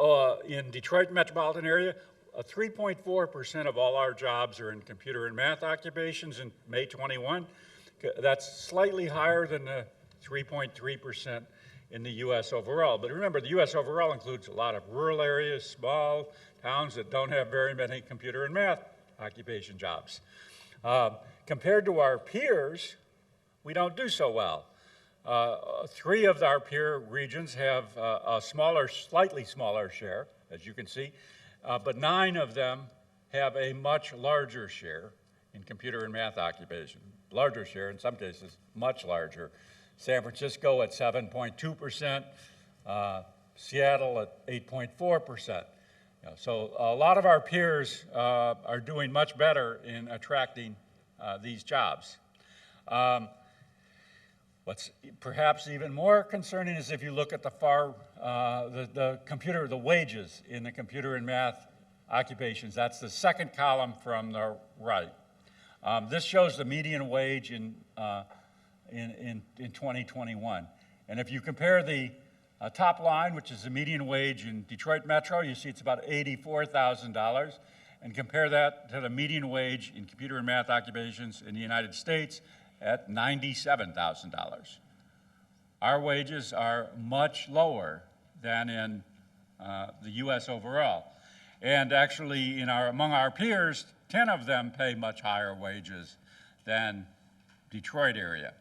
in Detroit metropolitan area, 3.4% of all our jobs are in computer and math occupations in May 21. That's slightly higher than the 3.3% in the U.S. overall. But remember, the U.S. overall includes a lot of rural areas, small towns that don't have very many computer and math occupation jobs. Compared to our peers, we don't do so well. 3 of our peer regions have a slightly smaller share, as you can see, but 9 of them have a much larger share in computer and math occupation. Larger share, in some cases, much larger. San Francisco at 7.2%, Seattle at 8.4%. So a lot of our peers are doing much better in attracting these jobs. What's perhaps even more concerning is if you look at the the wages in the computer and math occupations. That's the second column from the right. This shows the median wage in 2021. And if you compare the top line, which is the median wage in Detroit Metro, you see it's about $84,000. And compare that to the median wage in computer and math occupations in the United States at $97,000. Our wages are much lower than in the U.S. overall. And actually, among our peers, 10 of them pay much higher wages than Detroit area.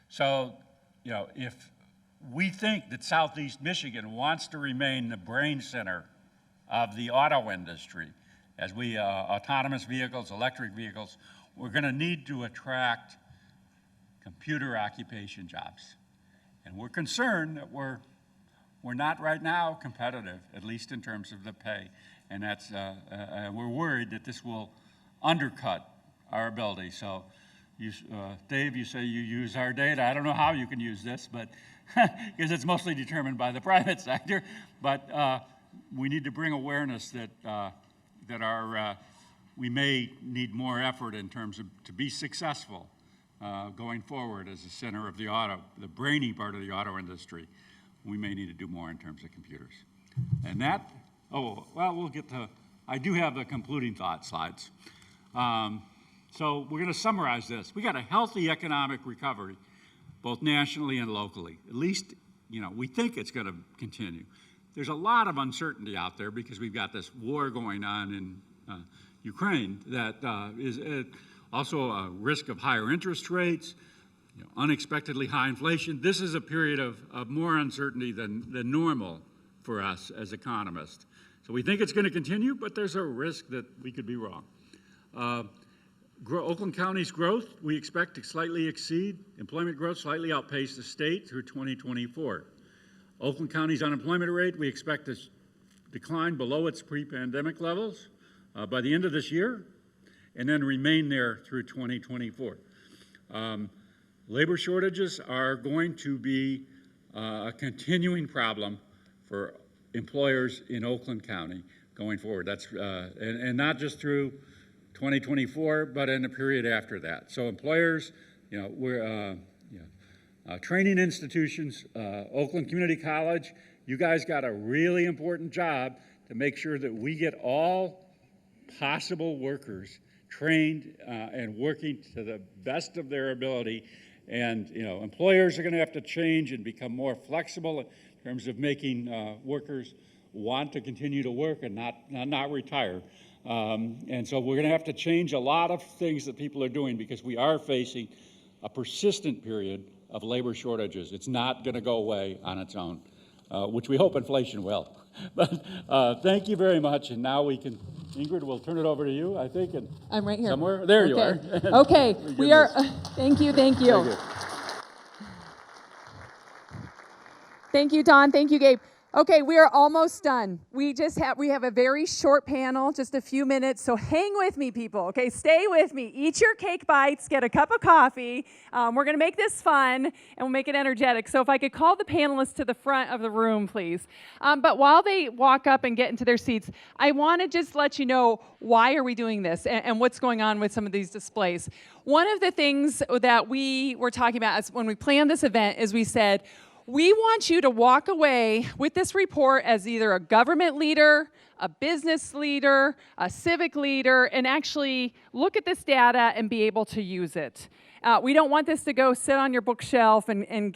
So, if we think that Southeast Michigan wants to remain the brain center of the auto industry, as autonomous vehicles, electric vehicles, we're going to need to attract computer occupation jobs. And we're concerned that we're not right now competitive, at least in terms of the pay. And we're worried that this will undercut our ability. So, Dave, you say you use our data. I don't know how you can use this, but because it's mostly determined by the private sector. But we need to bring awareness that we may need more effort in terms of to be successful going forward as the center of the brainy part of the auto industry. We may need to do more in terms of computers. And we'll get to, I do have the concluding thought slides. So we're going to summarize this. We got a healthy economic recovery, both nationally and locally. At least, we think it's going to continue. There's a lot of uncertainty out there because we've got this war going on in Ukraine that is also a risk of higher interest rates, unexpectedly high inflation. This is a period of more uncertainty than normal for us as economists. So we think it's going to continue, but there's a risk that we could be wrong. Oakland County's growth, we expect to slightly exceed employment growth, slightly outpace the state through 2024. Oakland County's unemployment rate, we expect to decline below its pre-pandemic levels by the end of this year, and then remain there through 2024. Labor shortages are going to be a continuing problem for employers in Oakland County going forward. That's and not just through 2024, but in the period after that. So employers, we're training institutions, Oakland Community College, you guys got a really important job to make sure that we get all possible workers trained and working to the best of their ability. And employers are going to have to change and become more flexible in terms of making workers want to continue to work and not retire. And so we're going to have to change a lot of things that people are doing because we are facing a persistent period of labor shortages. It's not going to go away on its own, which we hope inflation will. But thank you very much. And now we can, Ingrid, we'll turn it over to you, I think. And I'm right here. Somewhere. There you are. Okay, we are, thank you. Thank you. Thank you, Don. Thank you, Gabe. Okay, we are almost done. We have a very short panel, just a few minutes, so hang with me, people, okay? Stay with me. Eat your cake bites, get a cup of coffee. We're gonna make this fun, and we'll make it energetic. So if I could call the panelists to the front of the room, please. But while they walk up and get into their seats, I wanna just let you know why are we doing this and what's going on with some of these displays. One of the things that we were talking about as when we planned this event is we said, we want you to walk away with this report as either a government leader, a business leader, a civic leader, and actually look at this data and be able to use it. We don't want this to go sit on your bookshelf and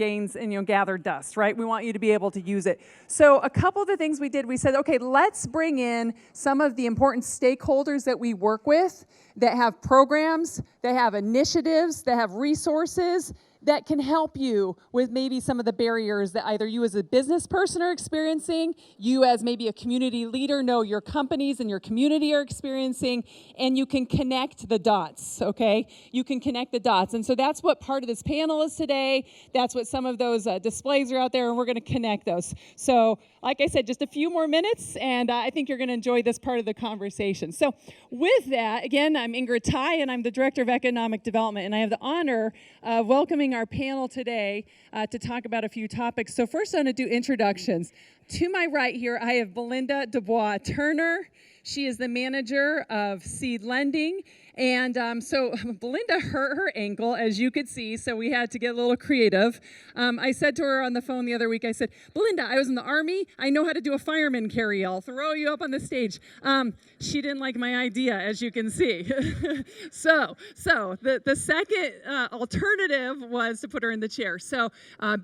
gather dust, right? We want you to be able to use it. So a couple of the things we did, we said, okay, let's bring in some of the important stakeholders that we work with that have programs, that have initiatives, that have resources, that can help you with maybe some of the barriers that either you as a business person are experiencing, you as maybe a community leader know your companies and your community are experiencing, and you can connect the dots, okay? You can connect the dots. And so that's what part of this panel is today. That's what some of those displays are out there, and we're gonna connect those. So, like I said, just a few more minutes, and I think you're gonna enjoy this part of the conversation. So with that, again, I'm Ingrid Ty, and I'm the Director of Economic Development, and I have the honor of welcoming our panel today to talk about a few topics. So first I'm going to do introductions. To my right here, I have Belinda Dubois Turner. She is the manager of Seed Lending. And so Belinda hurt her ankle, as you could see, so we had to get a little creative. I said to her on the phone the other week, I said, Belinda, I was in the Army. I know how to do a fireman carry. I'll throw you up on the stage. She didn't like my idea, as you can see. So the second alternative was to put her in the chair. So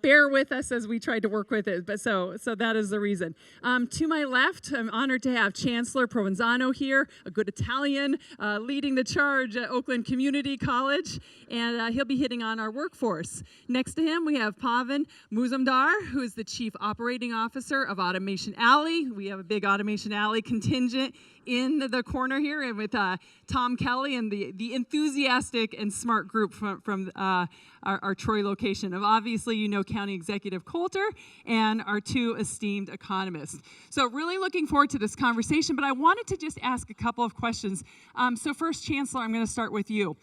bear with us as we tried to work with it. But so that is the reason. To my left, I'm honored to have Chancellor Provenzano here, a good Italian, leading the charge at Oakland Community College, and he'll be hitting on our workforce. Next to him, we have Pavan Muzumdar, who is the Chief Operating Officer of Automation Alley. We have a big Automation Alley contingent in the corner here, and with Tom Kelly and the enthusiastic and smart group from our Troy location of, obviously, County Executive Coulter and our two esteemed economists. So really looking forward to this conversation, but I wanted to just ask a couple of questions. So first, Chancellor, I'm going to start with you.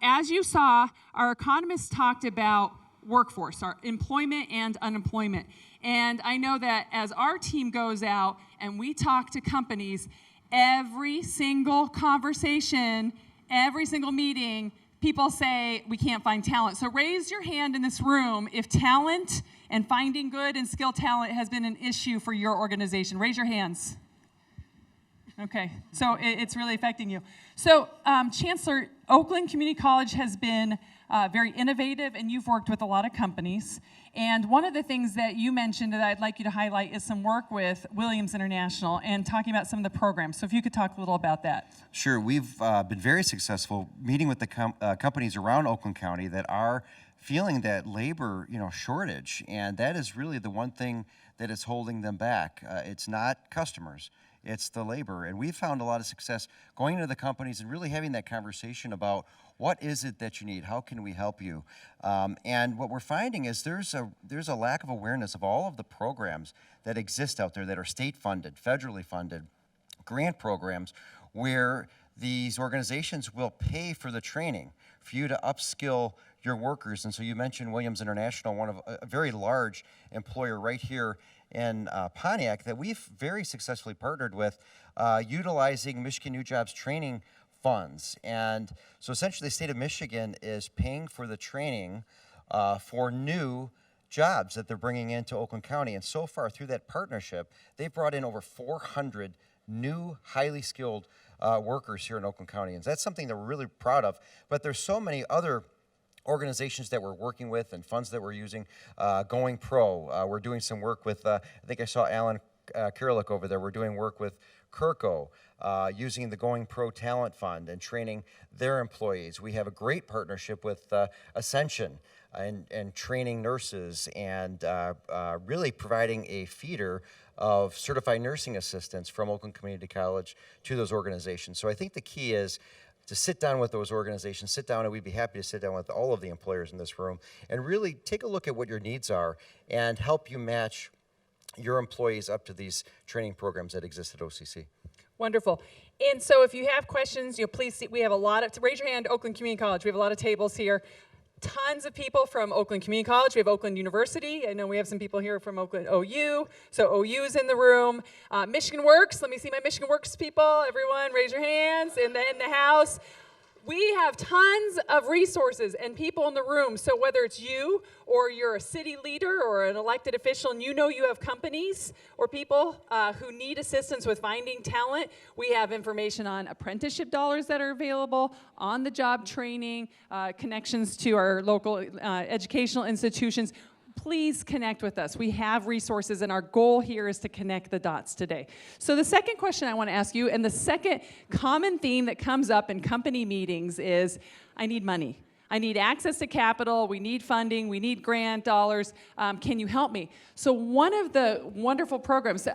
As you saw, our economists talked about workforce, our employment and unemployment. And I know that as our team goes out and we talk to companies, every single conversation, every single meeting, people say we can't find talent. So raise your hand in this room if talent and finding good and skilled talent has been an issue for your organization. Raise your hands. Okay, so it's really affecting you. So, Chancellor, Oakland Community College has been very innovative, and you've worked with a lot of companies. And one of the things that you mentioned that I'd like you to highlight is some work with Williams International and talking about some of the programs. So if you could talk a little about that. Sure. We've been very successful meeting with the companies around Oakland County that are feeling that labor, shortage, and that is really the one thing that is holding them back. It's not customers, it's the labor. And we've found a lot of success going into the companies and really having that conversation about what is it that you need? How can we help you? And what we're finding is there's a lack of awareness of all of the programs that exist out there that are state funded, federally funded, grant programs, where these organizations will pay for the training for you to upskill your workers. And so you mentioned Williams International, one of a very large employer right here in Pontiac that we've very successfully partnered with, utilizing Michigan New Jobs training funds. And so essentially the state of Michigan is paying for the training for new jobs that they're bringing into Oakland County. And so far through that partnership, they've brought in over 400 new highly skilled workers here in Oakland County. And that's something that we're really proud of. But there's so many other organizations that we're working with and funds that we're using. Going Pro, we're doing some work with, I think I saw Alan Kirillik over there. We're doing work with Kirko, using the Going Pro Talent Fund and training their employees. We have a great partnership with Ascension and training nurses and really providing a feeder of certified nursing assistants from Oakland Community College to those organizations. So I think the key is to sit down with those organizations, sit down, and we'd be happy to sit down with all of the employers in this room and really take a look at what your needs are and help you match your employees up to these training programs that exist at OCC. Wonderful. And so if you have questions, please see, we have a lot of, raise your hand, Oakland Community College. We have a lot of tables here. Tons of people from Oakland Community College. We have Oakland University. I know we have some people here from Oakland OU. So OU is in the room. Michigan Works. Let me see my Michigan Works people. Everyone, raise your hands in the house. We have tons of resources and people in the room. So whether it's you or you're a city leader or an elected official and you know you have companies or people who need assistance with finding talent, We have information on apprenticeship dollars that are available, on-the-job training, connections to our local educational institutions. Please connect with us. We have resources, and our goal here is to connect the dots today. So the second question I want to ask you, and the second common theme that comes up in company meetings is, I need money. I need access to capital, we need funding, we need grant dollars, can you help me? So one of the wonderful programs,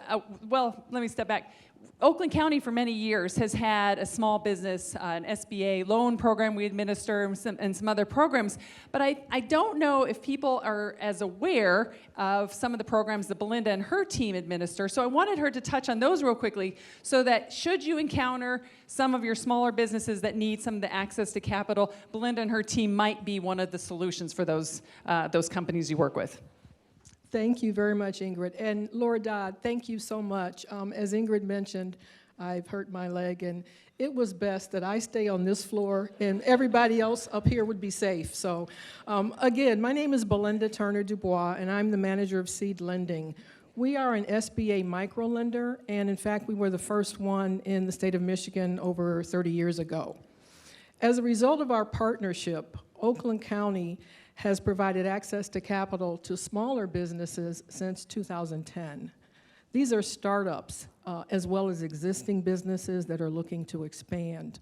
well, let me step back. Oakland County for many years has had a small business, an SBA loan program we administer and some other programs, but I don't know if people are as aware of some of the programs that Belinda and her team administer, so I wanted her to touch on those real quickly so that should you encounter some of your smaller businesses that need some of the access to capital, Belinda and her team might be one of the solutions for those companies you work with. Thank you very much, Ingrid. And Laura Dodd, thank you so much. As Ingrid mentioned, I've hurt my leg, and it was best that I stay on this floor and everybody else up here would be safe. So again, my name is Belinda Turner Dubois, and I'm the manager of Seed Lending. We are an SBA microlender, and in fact, we were the first one in the state of Michigan over 30 years ago. As a result of our partnership, Oakland County has provided access to capital to smaller businesses since 2010. These are startups as well as existing businesses that are looking to expand.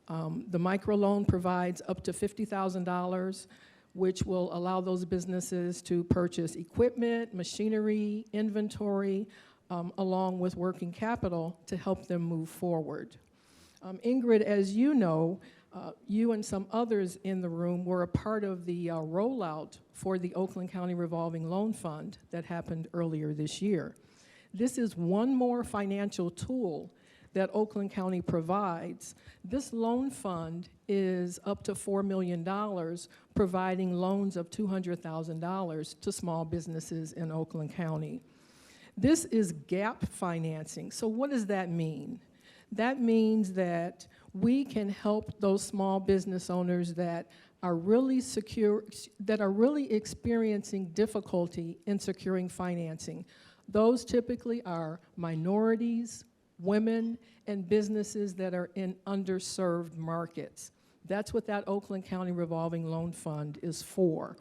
The microloan provides up to $50,000, which will allow those businesses to purchase equipment, machinery, inventory, along with working capital to help them move forward. Ingrid, as you know, you and some others in the room were a part of the rollout for the Oakland County Revolving Loan Fund that happened earlier this year. This is one more financial tool that Oakland County provides. This loan fund is up to $4 million, providing loans of $200,000 to small businesses in Oakland County. This is gap financing. So what does that mean? That means that we can help those small business owners that are really experiencing difficulty in securing financing. Those typically are minorities, women, and businesses that are in underserved markets. That's what that Oakland County Revolving Loan Fund is for.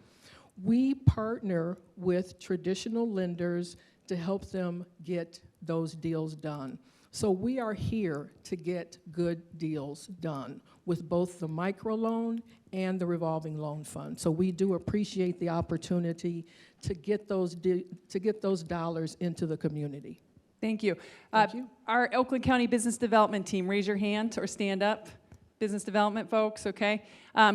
We partner with traditional lenders to help them get those deals done. So we are here to get good deals done with both the microloan and the revolving loan fund. So we do appreciate the opportunity to get those dollars into the community. Thank you. Thank you. Our Oakland County Business Development Team, raise your hand or stand up. Business development folks, okay?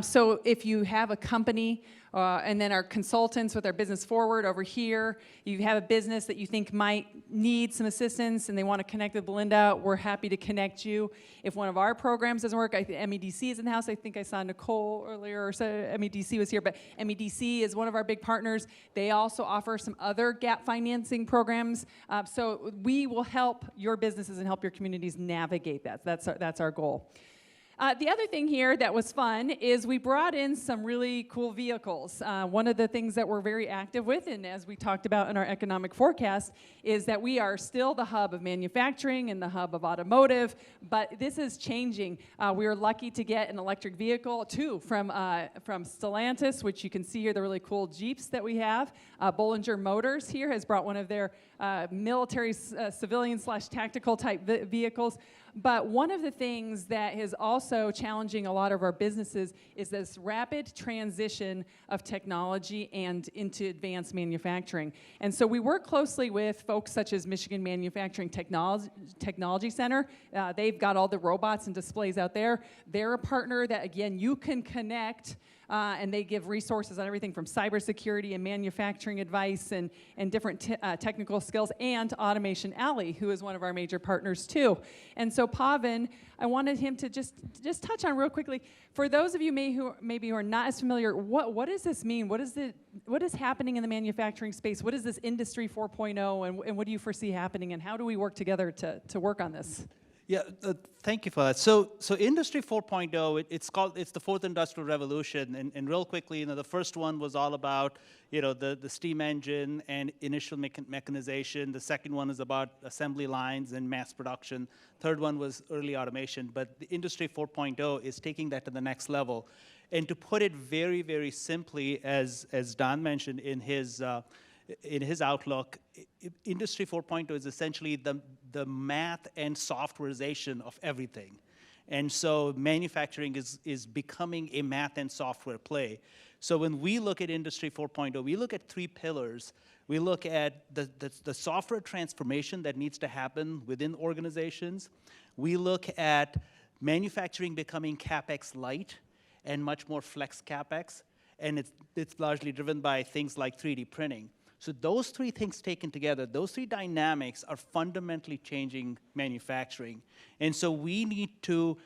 So if you have a company, and then our consultants with our Business Forward over here, you have a business that you think might need some assistance and they want to connect with Belinda, we're happy to connect you. If one of our programs doesn't work, MEDC is in the house. I think I saw Nicole earlier, or so MEDC was here, but MEDC is one of our big partners. They also offer some other gap financing programs. So we will help your businesses and help your communities navigate that. That's our goal. The other thing here that was fun is we brought in some really cool vehicles. One of the things that we're very active with, and as we talked about in our economic forecast, is that we are still the hub of manufacturing and the hub of automotive, but this is changing. We are lucky to get an electric vehicle, too, from Stellantis, which you can see here, the really cool Jeeps that we have. Bollinger Motors here has brought one of their military, civilian/tactical type vehicles. But one of the things that is also challenging a lot of our businesses is this rapid transition of technology and into advanced manufacturing. And so we work closely with folks such as Michigan Manufacturing Technology Center. They've got all the robots and displays out there. They're a partner that, again, you can connect, and they give resources on everything from cybersecurity and manufacturing advice and different technical skills, and Automation Alley, who is one of our major partners too. And so Pavan, I wanted him to just touch on real quickly, for those of you maybe who are not as familiar, what does this mean? What is happening in the manufacturing space? What is this Industry 4.0, and what do you foresee happening, and how do we work together to work on this? Yeah, thank you for that. So Industry 4.0, it's the fourth industrial revolution, and real quickly, the first one was all about, the steam engine and initial mechanization. The second one is about assembly lines and mass production. Third one was early automation. But the Industry 4.0 is taking that to the next level. And to put it very, very simply, as Don mentioned in his outlook, Industry 4.0 is essentially the math and softwareization of everything. And so manufacturing is becoming a math and software play. So when we look at Industry 4.0, we look at three pillars. We look at the software transformation that needs to happen within organizations. We look at manufacturing becoming CapEx light and much more flex CapEx. And it's largely driven by things like 3D printing. So those three things taken together, those three dynamics are fundamentally changing manufacturing. And so we need to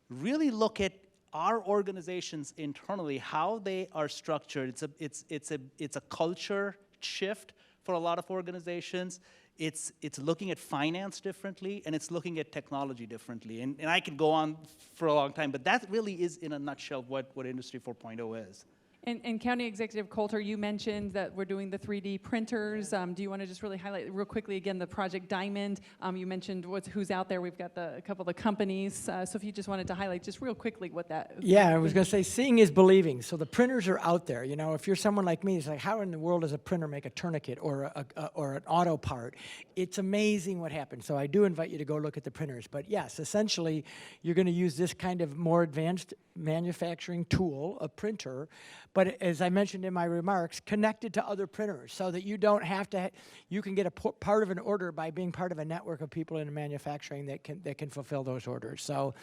really look at our organizations internally, how they are structured. It's a culture shift for a lot of organizations. It's looking at finance differently, and it's looking at technology differently. And I could go on for a long time, but that really is, in a nutshell, what Industry 4.0 is. And County Executive Coulter, you mentioned that we're doing the 3D printers. Do you want to just really highlight real quickly again the Project Diamond? You mentioned who's out there. We've got a couple of the companies. So if you just wanted to highlight just real quickly what that. Yeah, I was going to say, seeing is believing. So the printers are out there. If you're someone like me, it's like, how in the world does a printer make a tourniquet or an auto part? It's amazing what happens. So I do invite you to go look at the printers. But yes, essentially, you're going to use this kind of more advanced manufacturing tool, a printer, but as I mentioned in my remarks, connected to other printers so that you don't have to, you can get a part of an order by being part of a network of people in manufacturing that can fulfill those orders. So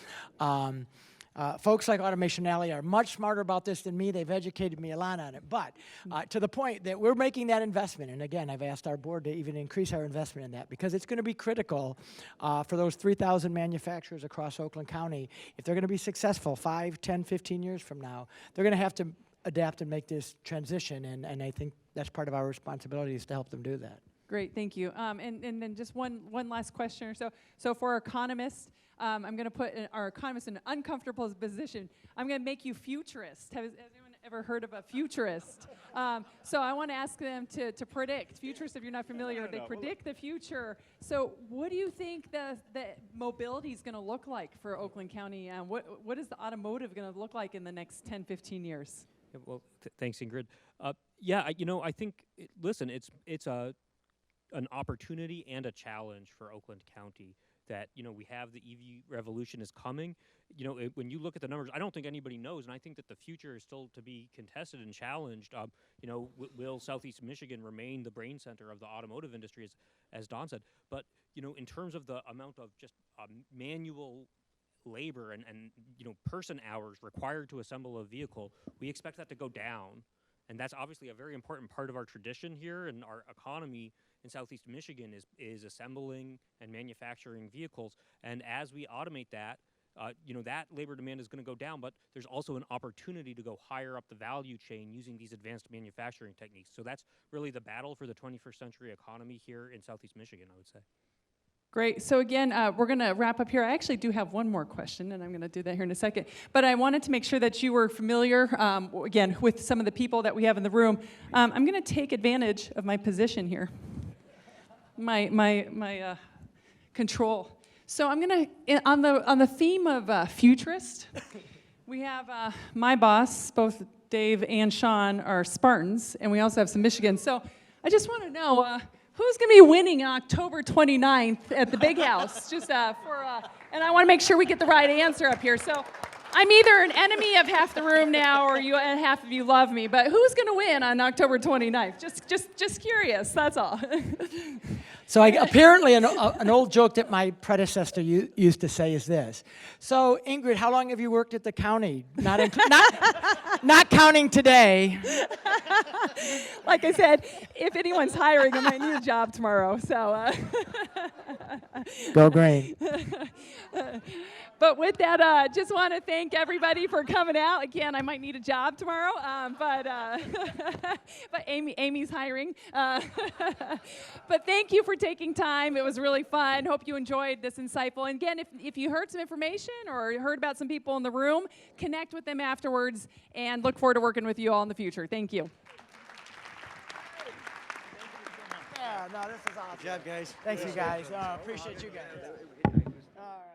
folks like Automation Alley are much smarter about this than me. They've educated me a lot on it. But to the point that we're making that investment, and again, I've asked our board to even increase our investment in that because it's going to be critical for those 3,000 manufacturers across Oakland County. If they're going to be successful 5, 10, 15 years from now, they're going to have to adapt and make this transition, and I think that's part of our responsibility is to help them do that. Great, thank you. And then just one last question or so. So for our economists, I'm going to put our economists in an uncomfortable position. I'm going to make you futurists. Has anyone ever heard of a futurist? So I want to ask them to predict. Futurists, if you're not familiar, they predict the future. So what do you think the mobility is going to look like for Oakland County? What is the automotive going to look like in the next 10, 15 years? Yeah, well, thanks, Ingrid. I think, listen, it's an opportunity and a challenge for Oakland County. that, you know, we have the EV revolution is coming. You know, when you look at the numbers, I don't think anybody knows, and I think that the future is still to be contested and challenged. You know, will Southeast Michigan remain the brain center of the automotive industry, as Don said? But, you know, in terms of the amount of just manual labor and you know, person hours required to assemble a vehicle, we expect that to go down. And that's obviously a very important part of our tradition here, and our economy in Southeast Michigan is assembling and manufacturing vehicles. And as we automate that, you know, that labor demand is going to go down, but there's also an opportunity to go higher up the value chain using these advanced manufacturing techniques. So that's really the battle for the 21st century economy here in Southeast Michigan, I would say. Great. So again, we're going to wrap up here. I actually do have one more question, and I'm going to do that here in a second. But I wanted to make sure that you were familiar, again, with some of the people that we have in the room. I'm going to take advantage of my position here, my control. So I'm going to, on the theme of futurist, we have my boss, both Dave and Sean are Spartans, and we also have some Michigan. So I just want to know, who's going to be winning on October 29th at the Big House? Just and I want to make sure we get the right answer up here. So I'm either an enemy of half the room now, or you and half of you love me. But who's going to win on October 29th? Just curious. That's all. So apparently an old joke that my predecessor used to say is this. So Ingrid, how long have you worked at the county? Not counting today. Like I said, if anyone's hiring, I might need a job tomorrow. So. Go Green. But with that, just want to thank everybody for coming out. Again, I might need a job tomorrow, but Amy's hiring. But thank you for taking time. It was really fun. Hope you enjoyed this insightful. And again, if you heard some information or heard about some people in the room, connect with them afterwards, and look forward to working with you all in the future. Thank you. Yeah, no, this is awesome. Good job, guys. Thanks, you guys. Appreciate you guys. All right.